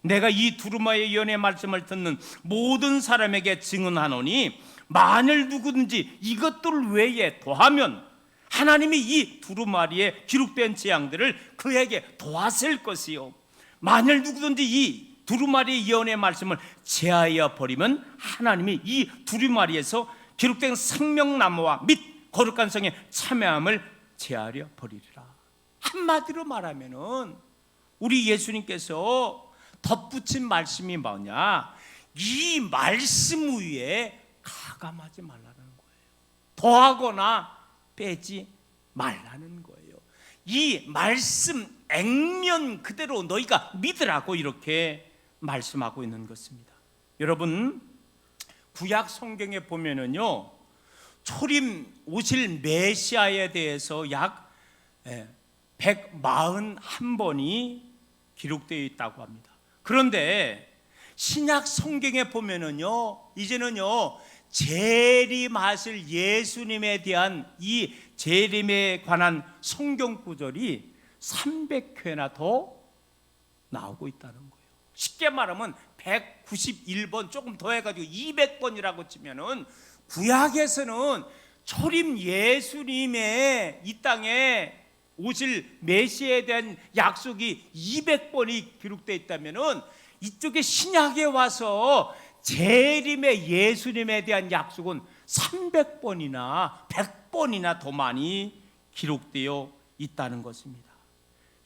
내가 이 두루마리의 예언의 말씀을 듣는 모든 사람에게 증언하노니 만일 누구든지 이것들 외에 더하면 하나님이 이 두루마리에 기록된 재앙들을 그에게 더하실 것이요, 만일 누구든지 이 두루마리의 예언의 말씀을 제하여 버리면 하나님이 이 두루마리에서 기록된 생명나무와 및 거룩한 성의 참여함을 제하려 버리리라. 한마디로 말하면은 우리 예수님께서 덧붙인 말씀이 뭐냐? 이 말씀 위에 가감하지 말라는 거예요. 더하거나 빼지 말라는 거예요. 이 말씀 액면 그대로 너희가 믿으라고 이렇게 말씀하고 있는 것입니다. 여러분, 구약 성경에 보면은요, 초림 오실 메시아에 대해서 약 141번이 기록되어 있다고 합니다. 그런데 신약 성경에 보면은요, 이제는요, 재림하실 예수님에 대한 이 재림에 관한 성경 구절이 300회나 더 나오고 있다는 거예요. 쉽게 말하면 191번 조금 더 해가지고 200번이라고 치면은 구약에서는 초림 예수님의 이 땅에 오실 메시아에 대한 약속이 200번이 기록되어 있다면은 이쪽에 신약에 와서 재림의 예수님에 대한 약속은 300번이나 100번이나 더 많이 기록되어 있다는 것입니다.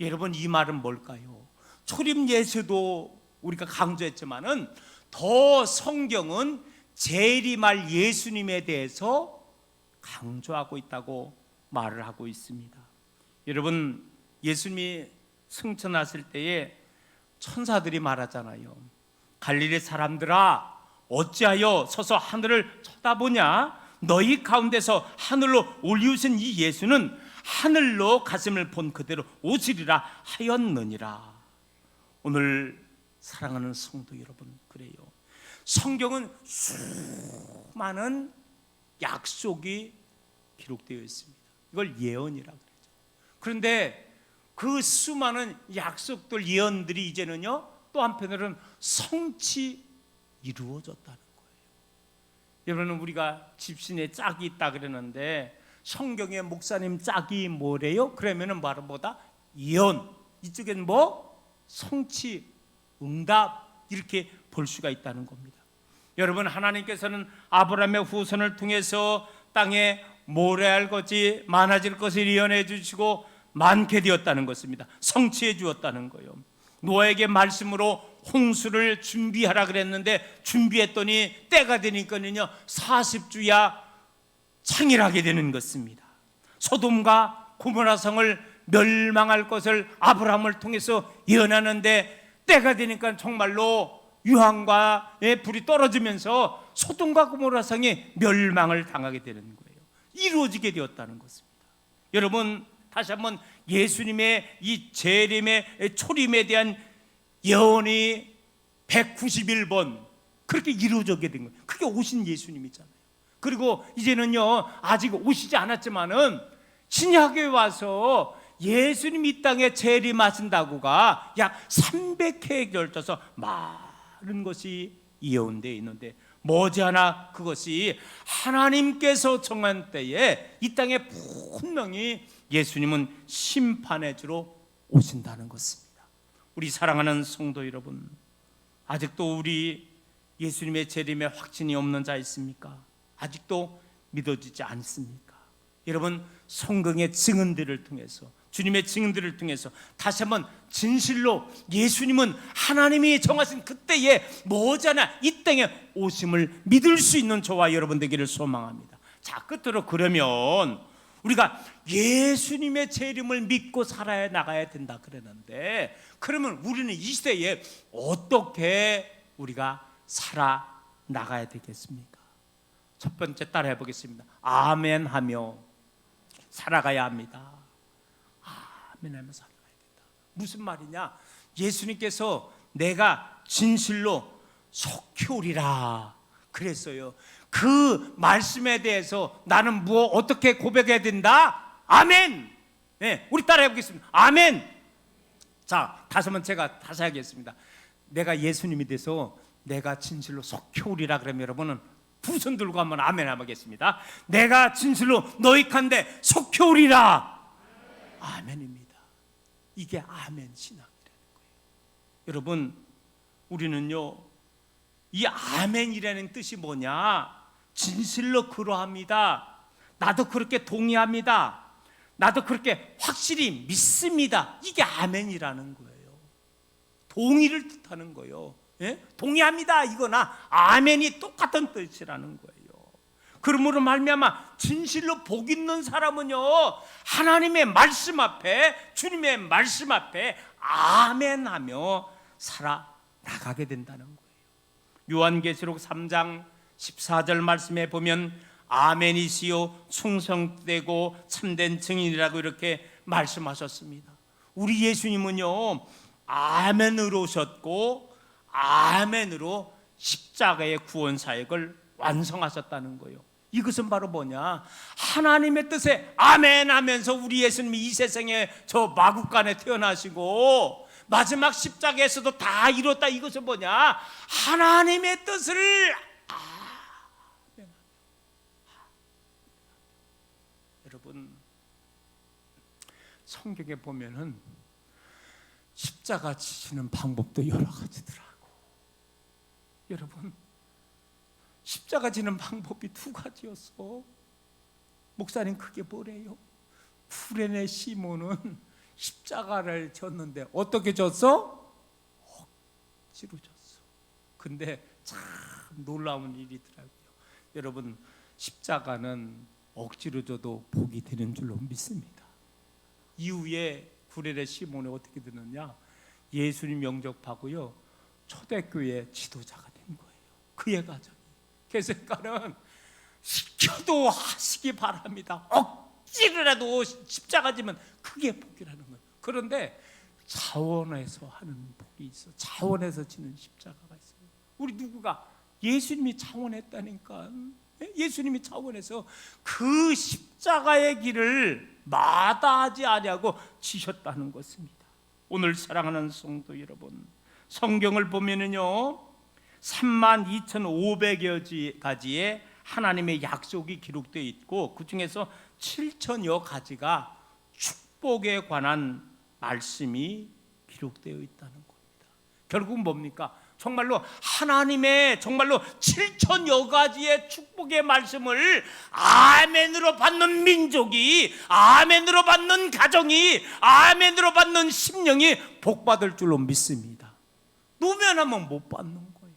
여러분, 이 말은 뭘까요? 초림 예수도 우리가 강조했지만은 더 성경은 재림할 예수님에 대해서 강조하고 있다고 말을 하고 있습니다. 여러분, 예수님이 승천하실 때에 천사들이 말하잖아요. 갈릴리 사람들아, 어찌하여 서서 하늘을 쳐다보냐? 너희 가운데서 하늘로 올리우신 이 예수는 하늘로 가심을 본 그대로 오시리라 하였느니라. 오늘 사랑하는 성도 여러분, 그래요. 성경은 수많은 약속이 기록되어 있습니다. 이걸 예언이라고 그러죠. 그런데 그 수많은 약속들, 예언들이 이제는요, 또 한편으로는 성취 이루어졌다는 거예요. 여러분, 우리가 집신에 짝이 있다 그러는데 성경의 목사님 짝이 뭐래요? 그러면은 바로 뭐다? 예언. 이쪽엔 뭐? 성취, 응답, 이렇게 볼 수가 있다는 겁니다. 여러분, 하나님께서는 아브라함의 후손을 통해서 땅에 모래알 것이 많아질 것을 예언해 주시고 많게 되었다는 것입니다. 성취해 주었다는 거예요. 노아에게 말씀으로 홍수를 준비하라 그랬는데 준비했더니 때가 되니까는요 40주야 창일하게 되는 것입니다. 소돔과 고모라 성을 멸망할 것을 아브라함을 통해서 예언하는데 때가 되니까 정말로 유황과 불이 떨어지면서 소돔과 고모라 성이 멸망을 당하게 되는 거예요. 이루어지게 되었다는 것입니다. 여러분, 다시 한번 예수님의 이 재림의 초림에 대한 예언이 191번 그렇게 이루어지게 된 거예요. 그게 오신 예수님이잖아요. 그리고 이제는요, 아직 오시지 않았지만은 신약에 와서 예수님이 이 땅에 재림하신다고가 약 300회에 걸쳐서 많은 것이 예언되어 있는데 머지않아 그것이 하나님께서 정한 때에 이 땅에 분명히 예수님은 심판의 주로 오신다는 것입니다. 우리 사랑하는 성도 여러분, 아직도 우리 예수님의 재림에 확신이 없는 자 있습니까? 아직도 믿어지지 않습니까? 여러분, 성경의 증언들을 통해서, 주님의 증언들을 통해서 다시 한번 진실로 예수님은 하나님이 정하신 그때에 머지않아 이 땅에 오심을 믿을 수 있는 저와 여러분 되기를 소망합니다. 자, 끝으로 그러면 우리가 예수님의 재림을 믿고 살아야 나가야 된다 그랬는데, 그러면 우리는 이 시대에 어떻게 우리가 살아 나가야 되겠습니까? 첫 번째 따라해 보겠습니다. 아멘 하며 살아가야 합니다. 아멘 하며 살아가야 된다. 무슨 말이냐? 예수님께서 내가 진실로 속히 오리라 그랬어요. 그 말씀에 대해서 나는 어떻게 고백해야 된다? 아멘. 네, 우리 따라해 보겠습니다. 아멘. 자, 다시 한번 제가 다시 하겠습니다. 내가 예수님이 돼서 내가 진실로 속히 오리라 그러면 여러분은 두 손 들고 한번 아멘 하겠습니다. 내가 진실로 너희간데 속히 오리라. 아멘입니다. 이게 아멘 신앙이라는 거예요. 여러분, 우리는요, 이 아멘이라는 뜻이 뭐냐? 진실로 그러합니다. 나도 그렇게 동의합니다. 나도 그렇게 확실히 믿습니다. 이게 아멘이라는 거예요. 동의를 뜻하는 거예요. 예? 동의합니다 이거나 아멘이 똑같은 뜻이라는 거예요. 그러므로 말미암아 진실로 복 있는 사람은요, 하나님의 말씀 앞에, 주님의 말씀 앞에 아멘하며 살아나가게 된다는 거예요. 요한계시록 3장 14절 말씀에 보면 아멘이시요 충성되고 참된 증인이라고 이렇게 말씀하셨습니다. 우리 예수님은요, 아멘으로 오셨고 아멘으로 십자가의 구원 사역을 완성하셨다는 거예요. 이것은 바로 뭐냐? 하나님의 뜻에 아멘하면서 우리 예수님이 이 세상에 저 마국간에 태어나시고 마지막 십자가에서도 다 이뤘다. 이것은 뭐냐? 하나님의 뜻을 여러분, 성경에 보면은 십자가 지시는 방법도 여러 가지더라고. 여러분, 십자가 지는 방법이 두 가지였어. 목사님, 그게 뭐래요? 쿠레네 시몬은 십자가를 졌는데 어떻게 졌어? 억지로 졌어. 근데 참 놀라운 일이더라고요. 여러분, 십자가는 억지로 져도 복이 되는 줄로 믿습니다. 이후에 구레네 시몬이 어떻게 되느냐? 예수님 영접하고요, 초대교회 지도자가 된 거예요. 그의 가정이. 그래서 그러니까는 시켜도 하시기 바랍니다. 억지로라도 십자가 지면 그게 복이라는 거예요. 그런데 자원해서 하는 복이 있어. 자원해서 지는 십자가가 있어요. 우리 누구가 예수님이 자원했다니까. 예수님이 자원해서 그 십자가의 길을 마다하지 아니하고 지셨다는 것입니다. 오늘 사랑하는 성도 여러분, 성경을 보면은요, 32,500여 가지의 하나님의 약속이 기록되어 있고 그 중에서 7,000여 가지가 축복에 관한 말씀이 기록되어 있다는 겁니다. 결국 뭡니까? 정말로 하나님의 정말로 7,000여 가지의 축복의 말씀을 아멘으로 받는 민족이, 아멘으로 받는 가정이, 아멘으로 받는 심령이 복받을 줄로 믿습니다. 노면하면 못 받는 거예요.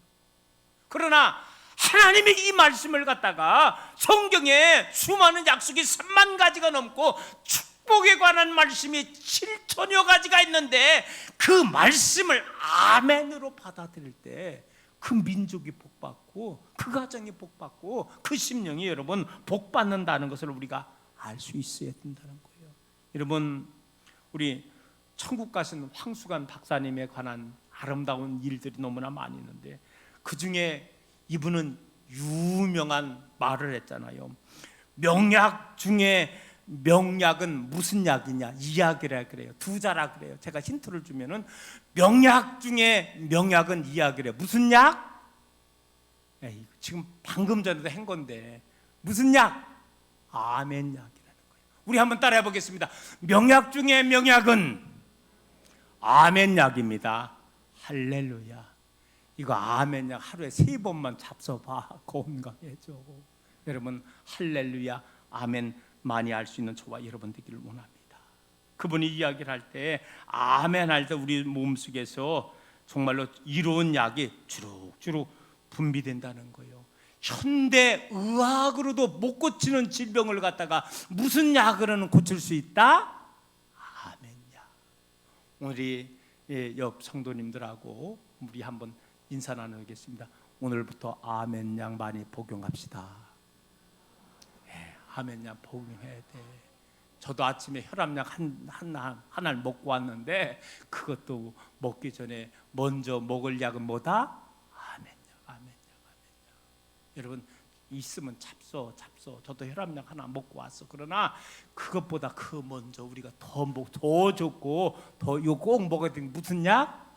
그러나 하나님의 이 말씀을 갖다가 성경에 수많은 약속이 3만 가지가 넘고 축복에 관한 말씀이 7,000여 가지가 있는데 그 말씀을 아멘으로 받아들일 때 그 민족이 복받고 그 가정이 복받고 그 심령이 여러분 복받는다는 것을 우리가 알 수 있어야 된다는 거예요. 여러분, 우리 천국 가신 황수관 박사님에 관한 아름다운 일들이 너무나 많이 있는데 그 중에 이분은 유명한 말을 했잖아요. 명약 중에 명약은 무슨 약이냐? 이 약이라 그래요. 두 자라 그래요. 제가 힌트를 주면은 명약 중에 명약은 이 약이래요. 무슨 약? 에이, 지금 방금 전에도 한 건데 무슨 약? 아멘 약이라는 거예요. 우리 한번 따라해 보겠습니다. 명약 중에 명약은 아멘 약입니다. 할렐루야. 이거 아멘 약 하루에 3번만 잡숴봐. 건강해져. 여러분 할렐루야 아멘 많이 할 수 있는 저와 여러분 되기를 원합니다. 그분이 이야기를 할 때 아멘 할 때 우리 몸속에서 정말로 이로운 약이 주룩주룩 분비된다는 거예요. 현대 의학으로도 못 고치는 질병을 갖다가 무슨 약으로는 고칠 수 있다? 아멘 약. 우리 옆 성도님들하고 우리 한번 인사 나누겠습니다. 오늘부터 아멘 약 많이 복용합시다. 아멘 약 복용해야 돼. 저도 아침에 혈압약 한 알 먹고 왔는데 그것도 먹기 전에 먼저 먹을 약은 뭐다? 아멘 약, 아멘 약, 아멘 약. 여러분 있으면 잡숴. 저도 혈압약 하나 먹고 왔어. 그러나 그것보다 그 먼저 우리가 더 좋고 더 이거 꼭 먹어야 되는 무슨 약?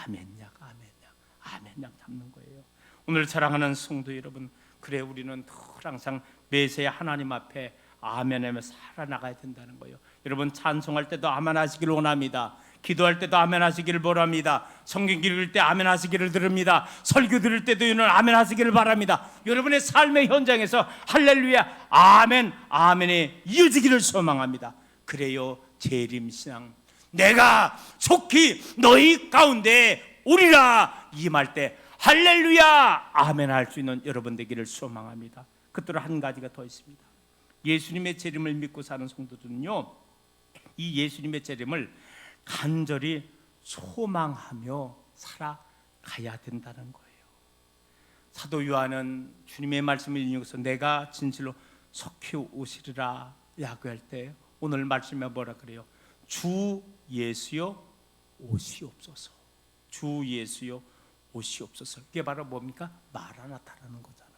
아멘 약, 아멘 약, 아멘 약 잡는 거예요. 오늘 사랑하는 성도 여러분, 그래 우리는 늘 항상 매세 하나님 앞에 아멘하며 살아나가야 된다는 거예요. 여러분 찬송할 때도 아멘 하시기를 원합니다. 기도할 때도 아멘 하시기를 바랍니다. 성경 읽을 때 아멘 하시기를 드립니다. 설교 들을 때도 이는 아멘 하시기를 바랍니다. 여러분의 삶의 현장에서 할렐루야 아멘 아멘이 이어지기를 소망합니다. 그래요 재림신앙 내가 속히 너희 가운데 오리라 임할 때 할렐루야 아멘 할 수 있는 여러분 되기를 소망합니다. 끝으로 한 가지가 더 있습니다. 예수님의 재림을 믿고 사는 성도들은요 이 예수님의 재림을 간절히 소망하며 살아가야 된다는 거예요. 사도 요한은 주님의 말씀을 인용해서 내가 진실로 속히 오시리라 야구할 때 오늘 말씀에 뭐라 그래요? 주 예수여 오시옵소서. 주 예수여 오시옵소서. 그게 바로 뭡니까? 마라나타라는 거잖아요.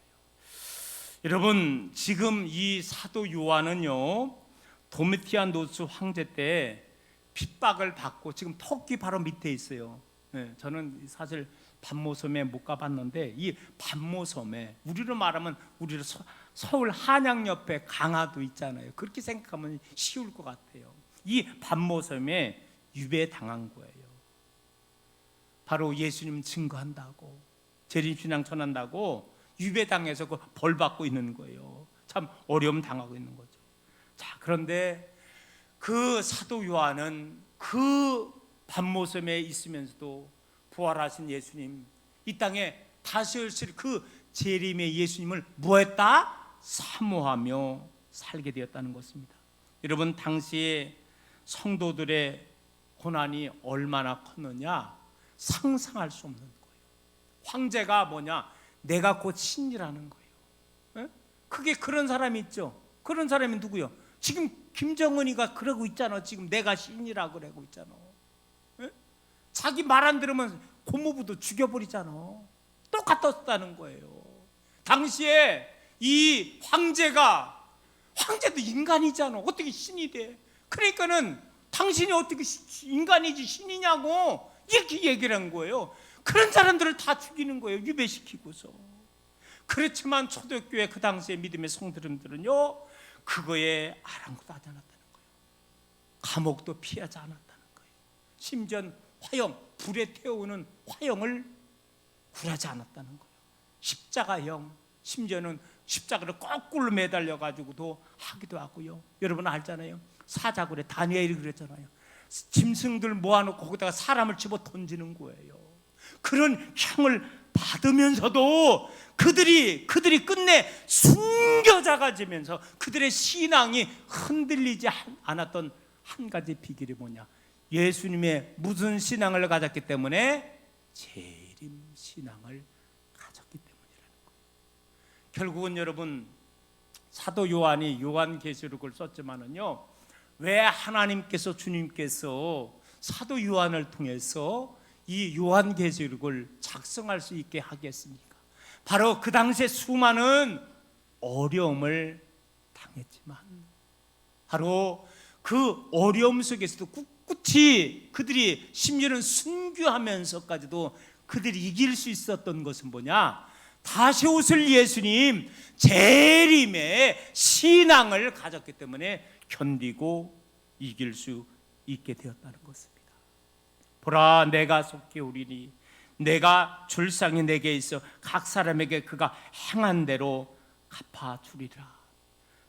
여러분 지금 이 사도 요한은요 도미티아노스 황제 때 핍박을 받고 지금 터키 바로 밑에 있어요. 네, 저는 사실 반모섬에 못 가봤는데 이 반모섬에 우리로 말하면 우리로 서울 한양 옆에 강화도 있잖아요. 그렇게 생각하면 쉬울 것 같아요. 이 반모섬에 유배당한 거예요. 바로 예수님 증거한다고 재림신앙 전한다고 유배당해서 그 벌 받고 있는 거예요. 참 어려움 당하고 있는 거죠. 자 그런데 그 사도 요한은 그 반모섬에 있으면서도 부활하신 예수님 이 땅에 다시 오실 그 재림의 예수님을 뭐했다? 사모하며 살게 되었다는 것입니다. 여러분 당시에 성도들의 고난이 얼마나 컸느냐 상상할 수 없는 거예요. 황제가 뭐냐? 내가 곧 신이라는 거예요. 에? 그게 그런 사람이 있죠. 그런 사람이 누구요? 지금 김정은이가 그러고 있잖아. 지금 내가 신이라고 그러고 있잖아. 에? 자기 말 안 들으면 고모부도 죽여버리잖아. 똑같았다는 거예요. 당시에 이 황제도 인간이잖아. 어떻게 신이 돼? 그러니까는 당신이 어떻게 인간이지 신이냐고 이렇게 얘기를 한 거예요. 그런 사람들을 다 죽이는 거예요. 유배시키고서. 그렇지만 초대교회 그 당시에 믿음의 성도들은요 그거에 아랑곳하지 않았다는 거예요. 감옥도 피하지 않았다는 거예요. 심지어 화형, 불에 태우는 화형을 굴하지 않았다는 거예요. 십자가형, 심지어는 십자가를 거꾸로 매달려 가지고도 하기도 하고요. 여러분 알잖아요. 사자굴에 다니엘이 그랬잖아요. 짐승들 모아놓고 거기다가 사람을 집어 던지는 거예요. 그런 형을 받으면서도 그들이 끝내 순교자가 되면서 그들의 신앙이 흔들리지 않았던 한 가지 비결이 뭐냐? 예수님의 무슨 신앙을 가졌기 때문에? 재림 신앙을 가졌기 때문이라는 거예요. 결국은 여러분 사도 요한이 요한계시록을 썼지만은요 왜 하나님께서 주님께서 사도 요한을 통해서 이 요한계시록을 작성할 수 있게 하겠습니까? 바로 그 당시에 수많은 어려움을 당했지만 바로 그 어려움 속에서도 꿋꿋이 그들이 심지어는 순교하면서까지도 그들이 이길 수 있었던 것은 뭐냐? 다시 오실 예수님 재림의 신앙을 가졌기 때문에 견디고 이길 수 있게 되었다는 것입니다. 보라, 내가 속히 오리니 내가 줄상이 내게 있어 각 사람에게 그가 행한 대로 갚아주리라.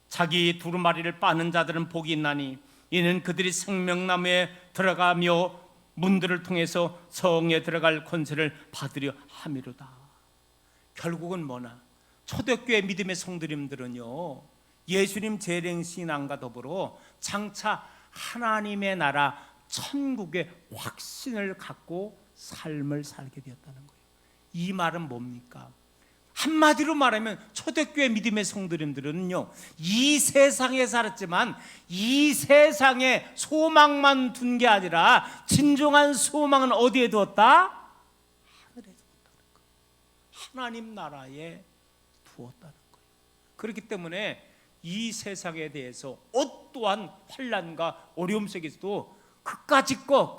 자기 두루마리를 빠는 자들은 복이 있나니 이는 그들이 생명나무에 들어가며 문들을 통해서 성에 들어갈 권세를 받으려 함이로다. 결국은 뭐나 초대교회 믿음의 성도님들은요, 예수님 재림 신앙과 더불어 장차 하나님의 나라 천국의 확신을 갖고 삶을 살게 되었다는 거예요. 이 말은 뭡니까? 한마디로 말하면 초대교회 믿음의 성도님들은요, 이 세상에 살았지만 이 세상에 소망만 둔 게 아니라 진정한 소망은 어디에 두었다? 하늘에 두었다는 거예요. 하나님 나라에 두었다는 거예요. 그렇기 때문에 이 세상에 대해서 어떠한 환난과 어려움 속에서도 그까짓 거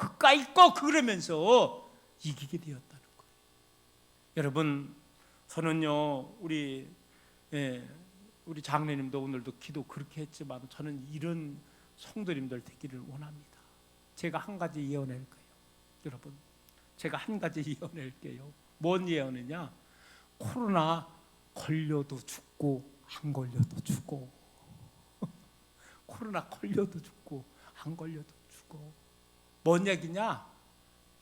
그러면서 이기게 되었다는 거예요. 여러분, 저는요, 우리 장로님도 오늘도 기도 그렇게 했지만 저는 이런 성도님들 되기를 원합니다. 제가 한 가지 예언할 거예요. 여러분, 제가 한 가지 예언할게요. 뭔 예언이냐? 코로나 걸려도 죽고 안 걸려도 죽고 코로나 걸려도 죽고 안 걸려도 죽고. 뭔 얘기냐?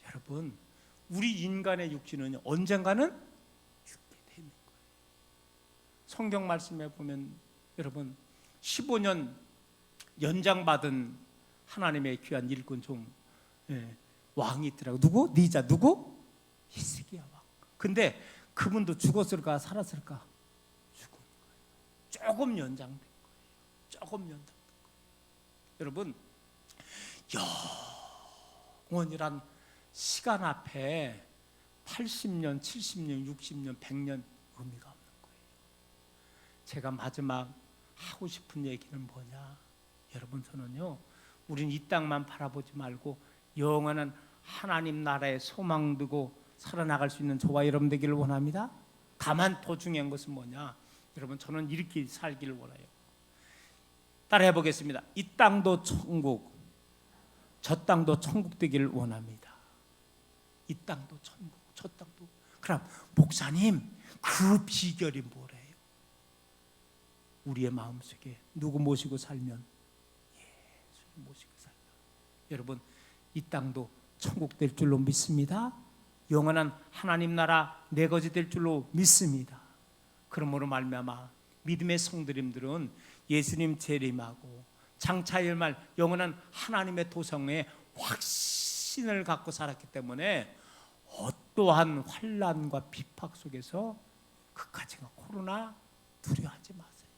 여러분, 우리 인간의 육신은 언젠가는 죽게 되는 거예요. 성경 말씀에 보면 여러분 15년 연장받은 하나님의 귀한 일꾼 종 왕이 있더라고. 누구? 니자. 누구? 히스기야 왕. 근데 그분도 죽었을까 살았을까? 죽은 거예요. 조금 연장된 거예요. 조금 연장된 거예요. 여러분, 영원이란 시간 앞에 80년, 70년, 60년, 100년 의미가 없는 거예요. 제가 마지막 하고 싶은 얘기는 뭐냐? 여러분, 저는요, 우린 이 땅만 바라보지 말고 영원한 하나님 나라에 소망 두고 살아나갈 수 있는 저와 여러분 되기를 원합니다. 다만 더 중요한 것은 뭐냐? 여러분, 저는 이렇게 살기를 원해요. 따라해 보겠습니다. 이 땅도 천국, 저 땅도 천국 되기를 원합니다. 이 땅도 천국, 저 땅도. 그럼 목사님, 그 비결이 뭐래요? 우리의 마음속에 누구 모시고 살면? 예수님 모시고 살면. 여러분, 이 땅도 천국 될 줄로 믿습니다. 영원한 하나님 나라 내 것이 될 줄로 믿습니다. 그러므로 말미암아 믿음의 성도님들은 예수님 재림하고 장차 열말 영원한 하나님의 도성에 확신을 갖고 살았기 때문에 어떠한 환난과 비팍 속에서 그까지가 코로나 두려워하지 마세요.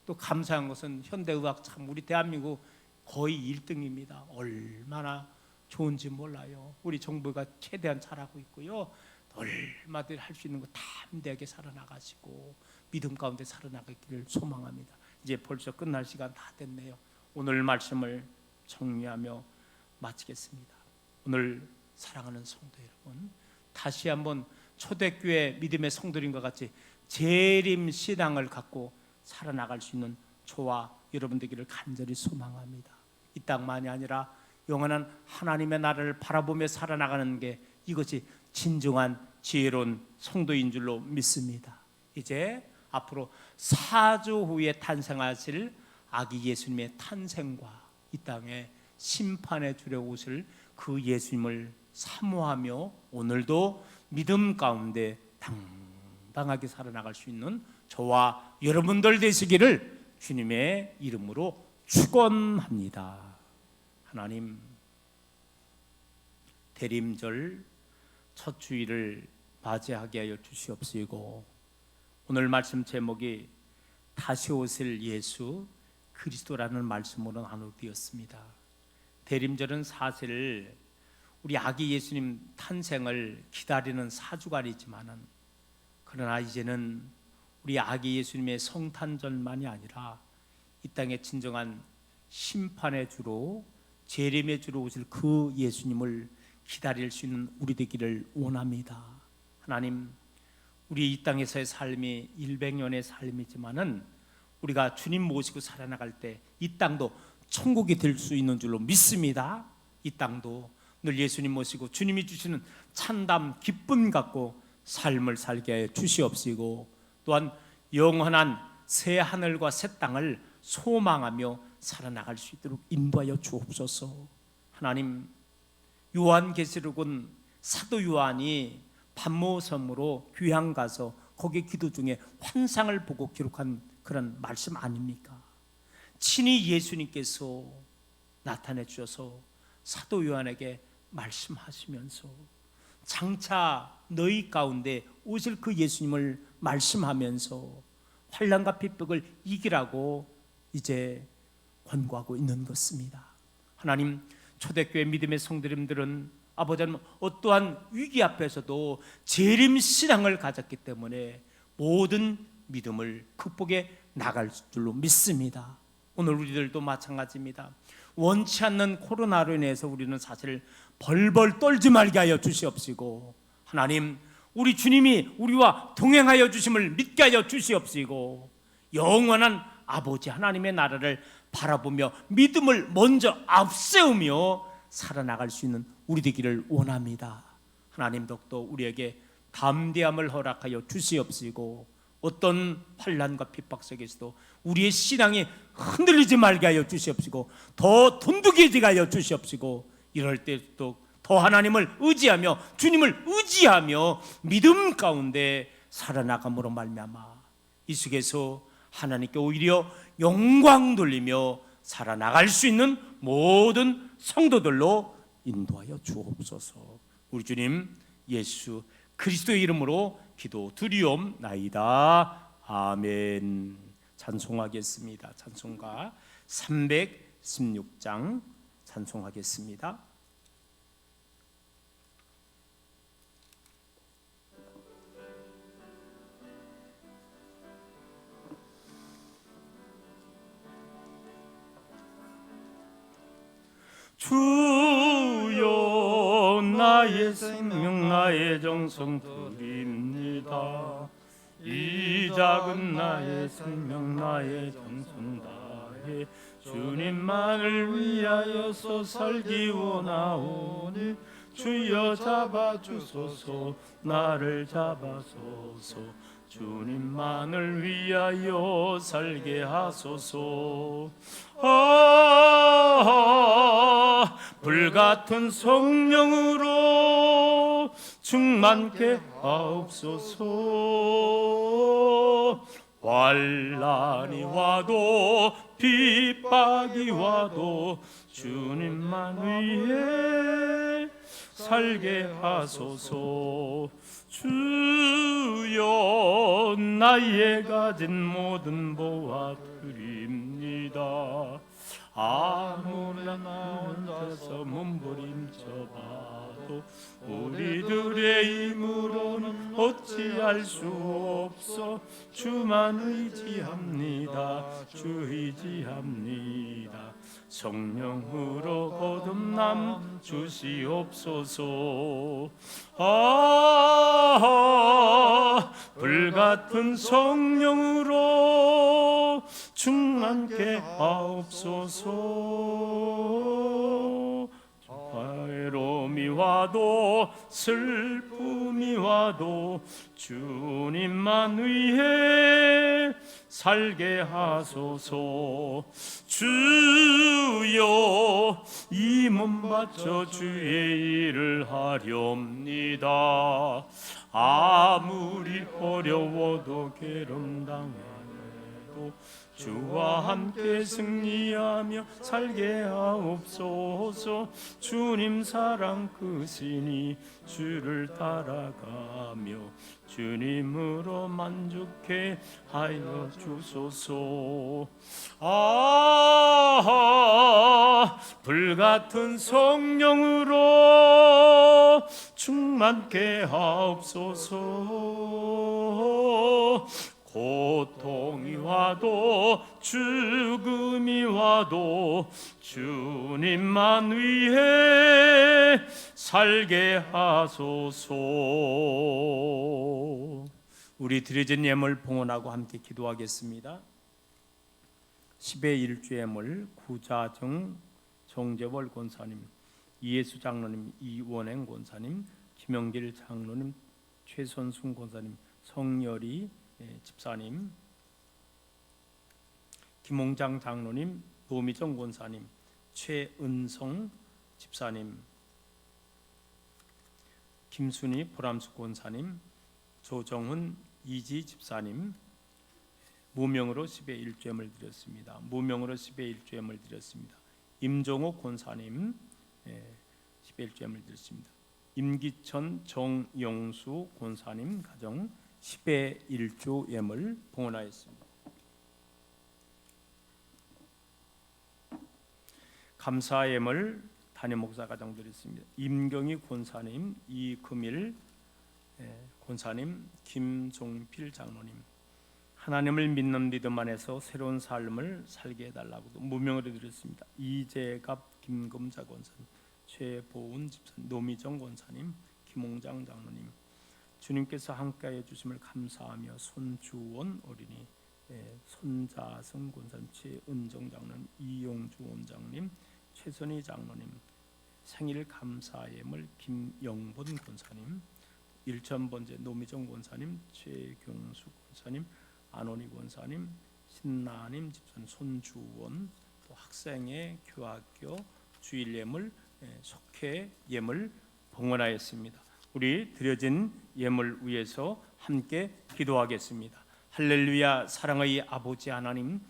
또 감사한 것은 현대의학 참 우리 대한민국 거의 1등입니다. 얼마나 좋은지 몰라요. 우리 정부가 최대한 잘하고 있고요. 얼마든지 할 수 있는 거 담대하게 살아나가시고 믿음 가운데 살아나가기를 소망합니다. 이제 벌써 끝날 시간 다 됐네요. 오늘 말씀을 정리하며 마치겠습니다. 오늘 사랑하는 성도 여러분, 다시 한번 초대교회 믿음의 성도님과 같이 재림 신앙을 갖고 살아나갈 수 있는 저와 여러분 되기를 간절히 소망합니다. 이 땅만이 아니라 영원한 하나님의 나라를 바라보며 살아나가는 게 이것이 진정한 지혜로운 성도인 줄로 믿습니다. 이제 앞으로 4주 후에 탄생하실 아기 예수님의 탄생과 이 땅에 심판의 주려 오실 그 예수님을 사모하며 오늘도 믿음 가운데 당당하게 살아나갈 수 있는 저와 여러분들 되시기를 주님의 이름으로 축원합니다. 하나님, 대림절 첫 주일을 맞이하게 하여 주시옵시고 오늘 말씀 제목이 다시 오실 예수 그리스도라는 말씀으로 나누어졌습니다. 대림절은 사실 우리 아기 예수님 탄생을 기다리는 사주간이지만은 그러나 이제는 우리 아기 예수님의 성탄절만이 아니라 이 땅에 진정한 심판의 주로 재림의 주로 오실 그 예수님을 기다릴 수 있는 우리 되기를 원합니다. 하나님, 우리 이 땅에서의 삶이 100년의 삶이지만은 우리가 주님 모시고 살아나갈 때 이 땅도 천국이 될 수 있는 줄로 믿습니다. 이 땅도 늘 예수님 모시고 주님이 주시는 참담 기쁨 갖고 삶을 살게 하여 주시옵시고, 또한 영원한 새 하늘과 새 땅을 소망하며 살아나갈 수 있도록 인도하여 주옵소서. 하나님, 요한계시록은 사도 요한이 반모섬으로 귀향 가서 거기 기도 중에 환상을 보고 기록한 그런 말씀 아닙니까? 친히 예수님께서 나타내 주셔서 사도 요한에게 말씀하시면서 장차 너희 가운데 오실 그 예수님을 말씀하면서 환난과 핍박을 이기라고 이제 권고하고 있는 것입니다. 하나님, 초대교회 믿음의 성도님들은 아버지 하나님 어떠한 위기 앞에서도 재림신앙을 가졌기 때문에 모든 믿음을 극복해 나갈 줄로 믿습니다. 오늘 우리들도 마찬가지입니다. 원치 않는 코로나로 인해서 우리는 사실 벌벌 떨지 말게 하여 주시옵시고, 하나님, 우리 주님이 우리와 동행하여 주심을 믿게 하여 주시옵시고, 영원한 아버지 하나님의 나라를 바라보며 믿음을 먼저 앞세우며 살아나갈 수 있는 우리 되기를 원합니다. 하나님 덕도 우리에게 담대함을 허락하여 주시옵시고, 어떤 환난과 핍박 속에서도 우리의 신앙이 흔들리지 말게 하여 주시옵시고, 더 돈독해지게 하여 주시옵시고, 이럴 때도 더 하나님을 의지하며 주님을 의지하며 믿음 가운데 살아나감으로 말미암아 이 속에서 하나님께 오히려 영광 돌리며 살아나갈 수 있는 모든 성도들로 인도하여 주옵소서. 우리 주님 예수 그리스도의 이름으로 기도 드리옵나이다. 아멘. 찬송하겠습니다. 찬송가 316장 찬송하겠습니다. 주여, 나의 생명 나의 정성 드립니다. 이 작은 나의 생명 나의 정성 다해 주님만을 위하여서 살기 원하오니, 주여 잡아주소서 나를 잡아소서, 주님만을 위하여 살게 하소서. 불같은 성령으로 충만케 하옵소서. 환난이 와도 핍박이 와도 주님만 위해 살게 하소서. 주여, 나의 가진 모든 보아 드립니다. 아무나 나 혼자서 몸부림쳐봐도 우리들의 힘으로는 어찌할 수 없어. 주만 의지합니다. 주 의지합니다. 성령으로 거듭남 주시옵소서. 불같은 성령으로 충만케 하옵소서. 괴로움이 와도 슬픔이 와도 주님만 위해 살게 하소서. 주여, 이 몸 바쳐 주의 일을 하렵니다. 아무리 어려워도 괴롭당해도 주와 함께 승리하며 살게 하옵소서. 주님 사랑 크시니 주를 따라가며 주님으로 만족해 하여 주소서. 불같은 성령으로 충만케 하옵소서. 고통이 와도 죽음이 와도 주님만 위해 살게 하소서. 우리 드려진 예물 봉헌하고 함께 기도하겠습니다. 10의 일주예물 구자정 정재월 권사님, 이예수 장로님, 이원행 권사님, 김영길 장로님, 최선순 권사님, 성열이 집사님, 김홍장 장로님, 노미정 권사님, 최은성 집사님, 김순희 보람수 권사님, 조정훈 이지 집사님, 무명으로 10의 일주예물 드렸습니다. 무명으로 10의 일주예물 드렸습니다. 임종옥 권사님 10의 일주예물 드렸습니다. 임기천 정영수 권사님 가정 10의 일주예물 봉헌하였습니다. 감사 예물 담임 목사 가정 드렸습니다. 임경희 권사님, 이금일 권사님, 김종필 장로님, 하나님을 믿는 믿음 안에서 새로운 삶을 살게 해달라고도 무명으로 드렸습니다. 이재갑 김금자 권사님, 최보은 집사님, 노미정 권사님, 김홍장 장로님, 주님께서 함께하여 주심을 감사하며 손주원 어린이, 손자성 권사님, 최은정 장로님, 이용주 원장님, 최선희 장로님, 생일 감사 예물 김영본 권사님, 일천번째 노미정 권사님, 최경수 권사님, 안원희 권사님, 신나님 집사님, 손주원, 또 학생의 교학교 주일 예물, 속회 예물 봉헌하였습니다. 우리 드려진 예물 위해서 함께 기도하겠습니다. 할렐루야. 사랑의 아버지 하나님,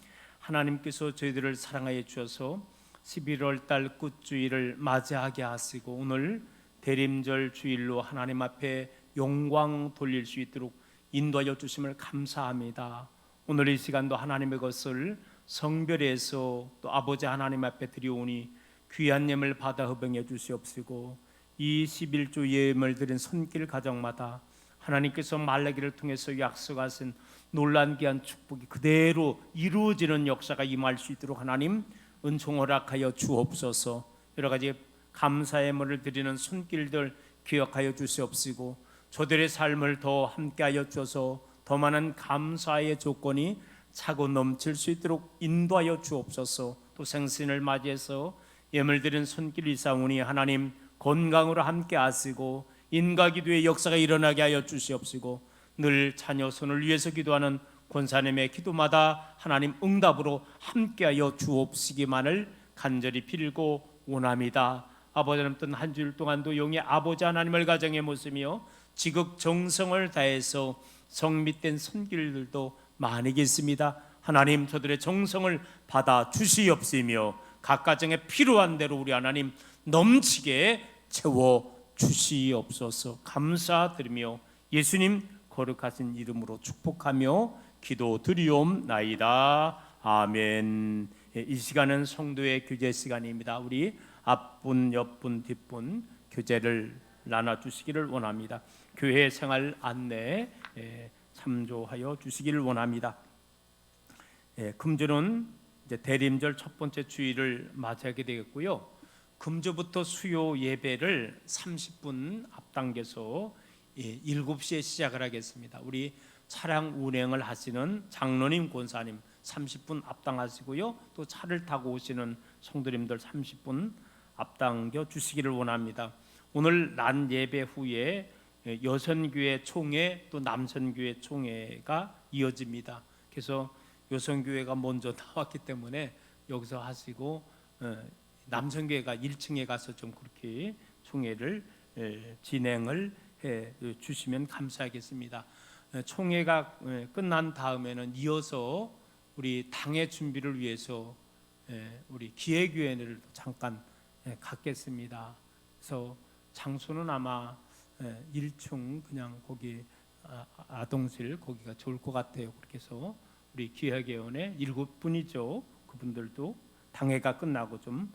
하나님께서 저희들을 사랑하여 주셔서 11월 달 끝주일을 맞이하게 하시고 오늘 대림절 주일로 하나님 앞에 영광 돌릴 수 있도록 인도하여 주심을 감사합니다. 오늘 이 시간도 하나님의 것을 성별해서 또 아버지 하나님 앞에 드리오니 귀한 예물 받아 허병해 주시옵시고 이 11주 예물 드린 손길 가정마다 하나님께서 말라기를 통해서 약속하신 놀란 귀한 축복이 그대로 이루어지는 역사가 임할 수 있도록 하나님 은총 허락하여 주옵소서. 여러 가지 감사 예물을 드리는 손길들 기억하여 주시옵시고 저들의 삶을 더 함께하여 주셔서 더 많은 감사의 조건이 차고 넘칠 수 있도록 인도하여 주옵소서. 또 생신을 맞이해서 예물 드린 손길 이사오니 하나님 건강으로 함께 하시고 인가기도의 역사가 일어나게 하여 주시옵시고 늘 자녀 손을 위해서 기도하는 권사님의 기도마다 하나님 응답으로 함께하여 주옵시기만을 간절히 빌고 원합니다. 아버지 하나님 어떤 한 주일 동안도 영의 아버지 하나님을 가정해 모시며 지극 정성을 다해서 성mit된 손길들도 많이 계십니다. 하나님 저들의 정성을 받아 주시옵시며 각 가정에 필요한 대로 우리 하나님 넘치게 채워 주시옵소서. 감사드리며 예수님 거룩하신 이름으로 축복하며 기도드리옵나이다. 아멘. 이 시간은 성도의 교제 시간입니다. 우리 앞분, 옆분, 뒷분 교제를 나눠주시기를 원합니다. 교회 생활 안내 참조하여 주시기를 원합니다. 금주는 이제 대림절 첫 번째 주일을 맞이하게 되겠고요. 금주부터 수요 예배를 30분 앞당겨서 7시에 시작을 하겠습니다. 우리 차량 운행을 하시는 장로님, 권사님 30분 앞당하시고요. 또 차를 타고 오시는 성도님들 30분 앞당겨 주시기를 원합니다. 오늘 난 예배 후에 여선교회 총회 또 남선교회 총회가 이어집니다. 그래서 여선교회가 먼저 나왔기 때문에 여기서 하시고 남선교회가 1층에 가서 좀 그렇게 총회를 진행을 해 주시면 감사하겠습니다. 총회가 끝난 다음에는 이어서 우리 당회 준비를 위해서 우리 기획위원회를 잠깐 갖겠습니다. 그래서 장소는 아마 1층 그냥 거기 아동실 거기가 좋을 것 같아요. 그렇게 해서 우리 기획위원회 7분이죠. 그분들도 당회가 끝나고 좀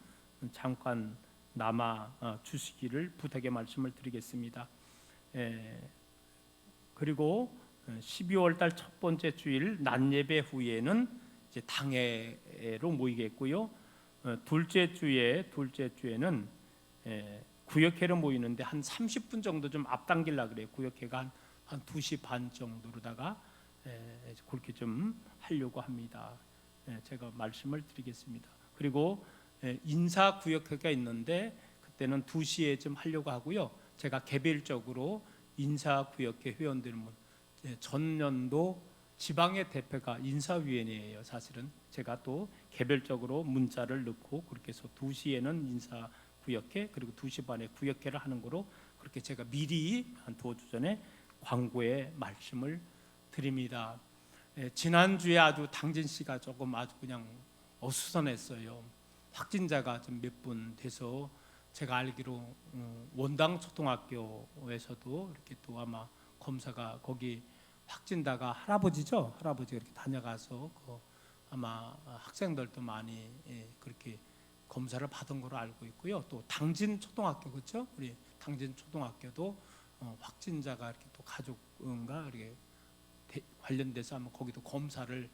잠깐 남아 주시기를 부탁의 말씀을 드리겠습니다. 그리고 12월 달 첫 번째 주일 낮 예배 후에는 이제 당회로 모이겠고요. 둘째 주에는 구역회로 모이는데 한 30분 정도 좀 앞당기려 그래요. 구역회가 한 2시 반 정도로다가 그렇게 좀 하려고 합니다. 제가 말씀을 드리겠습니다. 그리고 인사구역회가 있는데 그때는 2시에 좀 하려고 하고요. 제가 개별적으로 인사구역회 회원들은 전년도 지방의 대표가 인사위원회예요. 사실은 제가 또 개별적으로 문자를 넣고 그렇게 해서 2시에는 인사구역회 그리고 2시 반에 구역회를 하는 거로 그렇게 제가 미리 한 2주 전에 광고에 말씀을 드립니다. 지난주에 아주 당진 씨가 조금 아주 그냥 어수선했어요. 확진자가 좀 몇 분 돼서 제가 알기로 원당 초등학교에서도 이렇게 또 아마 검사가 거기 확진자가 할아버지죠. 할아버지가 이렇게 다녀가서 아마 학생들도 많이 그렇게 검사를 받은 걸로 알고 있고요. 또 당진 초등학교 그렇죠? 우리 당진 초등학교도 확진자가 이렇게 또 가족과 이렇게 관련돼서 아마 거기도 검사를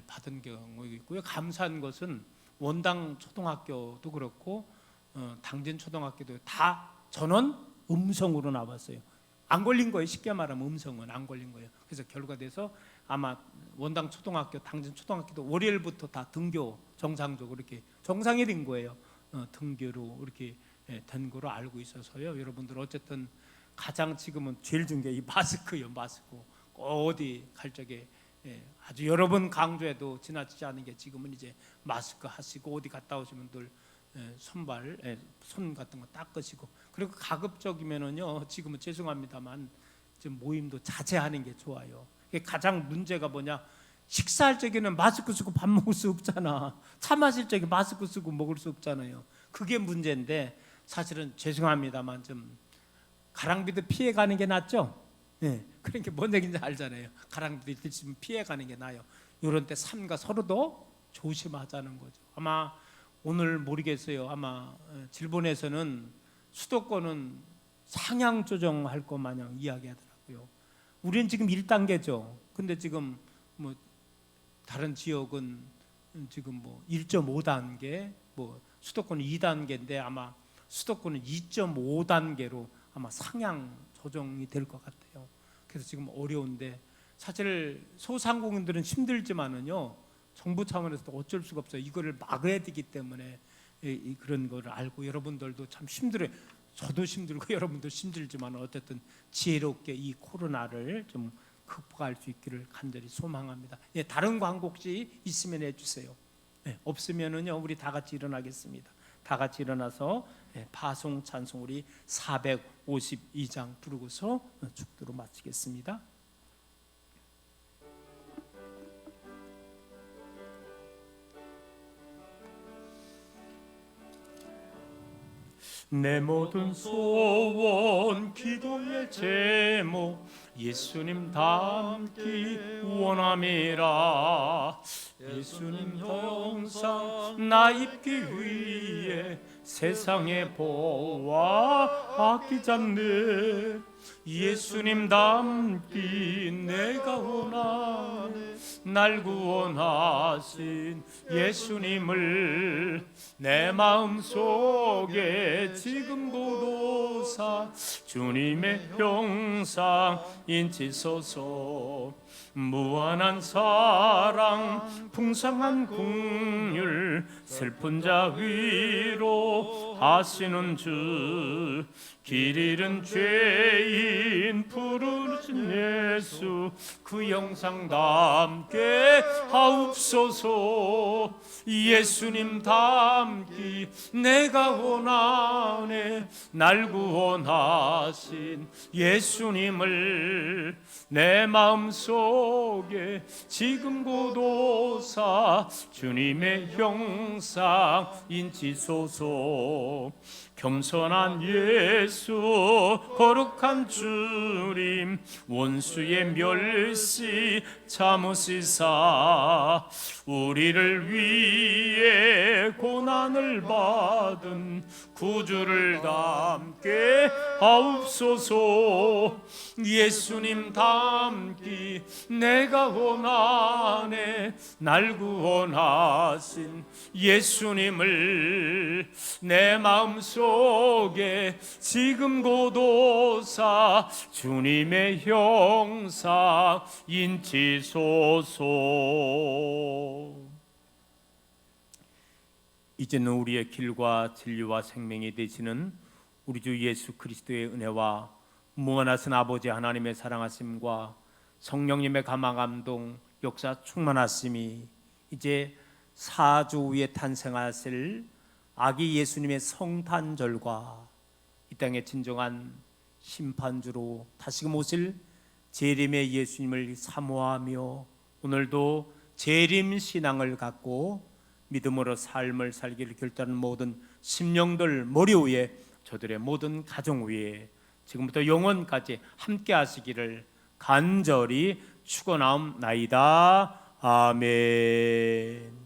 받은 경우가 있고요. 감사한 것은 원당 초등학교도 그렇고 당진 초등학교도 다 전원 음성으로 나왔어요. 안 걸린 거예요. 쉽게 말하면 음성은 안 걸린 거예요. 그래서 결과돼서 아마 원당 초등학교, 당진 초등학교도 월요일부터 다 등교 정상적으로 이렇게 정상이 된 거예요. 등교로 이렇게 된 거로 알고 있어서요. 여러분들 어쨌든 가장 지금은 제일 중요한 게 이 마스크요. 마스크 꼭 어디 갈 적에 아주 여러 번 강조해도 지나치지 않은 게 지금은 이제 마스크 하시고 어디 갔다 오시면 늘 손발, 손 같은 거 닦으시고 그리고 가급적이면은요 지금은 죄송합니다만 좀 모임도 자제하는 게 좋아요. 이게 가장 문제가 뭐냐? 식사할 적에는 마스크 쓰고 밥 먹을 수 없잖아. 차 마실 적에 마스크 쓰고 먹을 수 없잖아요. 그게 문제인데 사실은 죄송합니다만 좀 가랑비도 피해가는 게 낫죠. 그러니까 뭔 얘기인지 알잖아요. 가랑비도 드시면 피해가는 게 나아요. 이런 때 삼가 서로도 조심하자는 거죠. 아마 오늘 모르겠어요. 아마 일본에서는 수도권은 상향 조정할 것 마냥 이야기하더라고요. 우리는 지금 1단계죠. 근데 지금 뭐 다른 지역은 지금 뭐 1.5단계, 뭐 수도권은 2단계인데 아마 수도권은 2.5단계로 아마 상향 조정이 될 것 같아요. 그래서 지금 어려운데 사실 소상공인들은 힘들지만은요. 정부 차원에서도 어쩔 수가 없어요. 이거를 막아야 되기 때문에 그런 거를 알고 여러분들도 참 힘들어요. 저도 힘들고 여러분도 힘들지만 어쨌든 지혜롭게 이 코로나를 좀 극복할 수 있기를 간절히 소망합니다. 다른 광고 혹시 있으면 해주세요. 없으면은요 우리 다 같이 일어나겠습니다. 다 같이 일어나서 파송 찬송 우리 452장 부르고서 축도로 마치겠습니다. 내 모든 소원 기도의 제목 예수님 닮기 원함이라. 예수님 형상 나 입기 위해 세상의 보아 아끼잖네. 예수님 닮기 내가 원하네. 날 구원하신 예수님을 내 마음속에 지금 보도사 주님의 형상 인치소서. 무한한 사랑 풍성한 긍휼 슬픈 자 위로 하시는 주. 길 잃은 죄인 부르신 예수 그 영상 담게 하옵소서. 예수님 닮기 내가 원하네. 날 구원하신 예수님을 내 마음속에 지금 보도사 주님의 형상 인치소서. 겸손한 예수 거룩한 주님 원수의 멸시 참으시사 우리를 위해 고난을 받은 구주를 닮게 하옵소서. 예수님 닮기 내가 원하네. 날 구원하신 예수님을 내 마음속 속에 지금 고도사 주님의 형상 인치소서. 이제는 우리의 길과 진리와 생명이 되시는 우리 주 예수 그리스도의 은혜와 무한하신 아버지 하나님의 사랑하심과 성령님의 감화감동 역사 충만하심이 이제 4주 후에 탄생하실 아기 예수님의 성탄절과 이 땅의 진정한 심판주로 다시금 오실 재림의 예수님을 사모하며 오늘도 재림 신앙을 갖고 믿음으로 삶을 살기를 결단하는 모든 심령들 머리 위에 저들의 모든 가정 위에 지금부터 영원까지 함께 하시기를 간절히 축원하옵나이다. 아멘.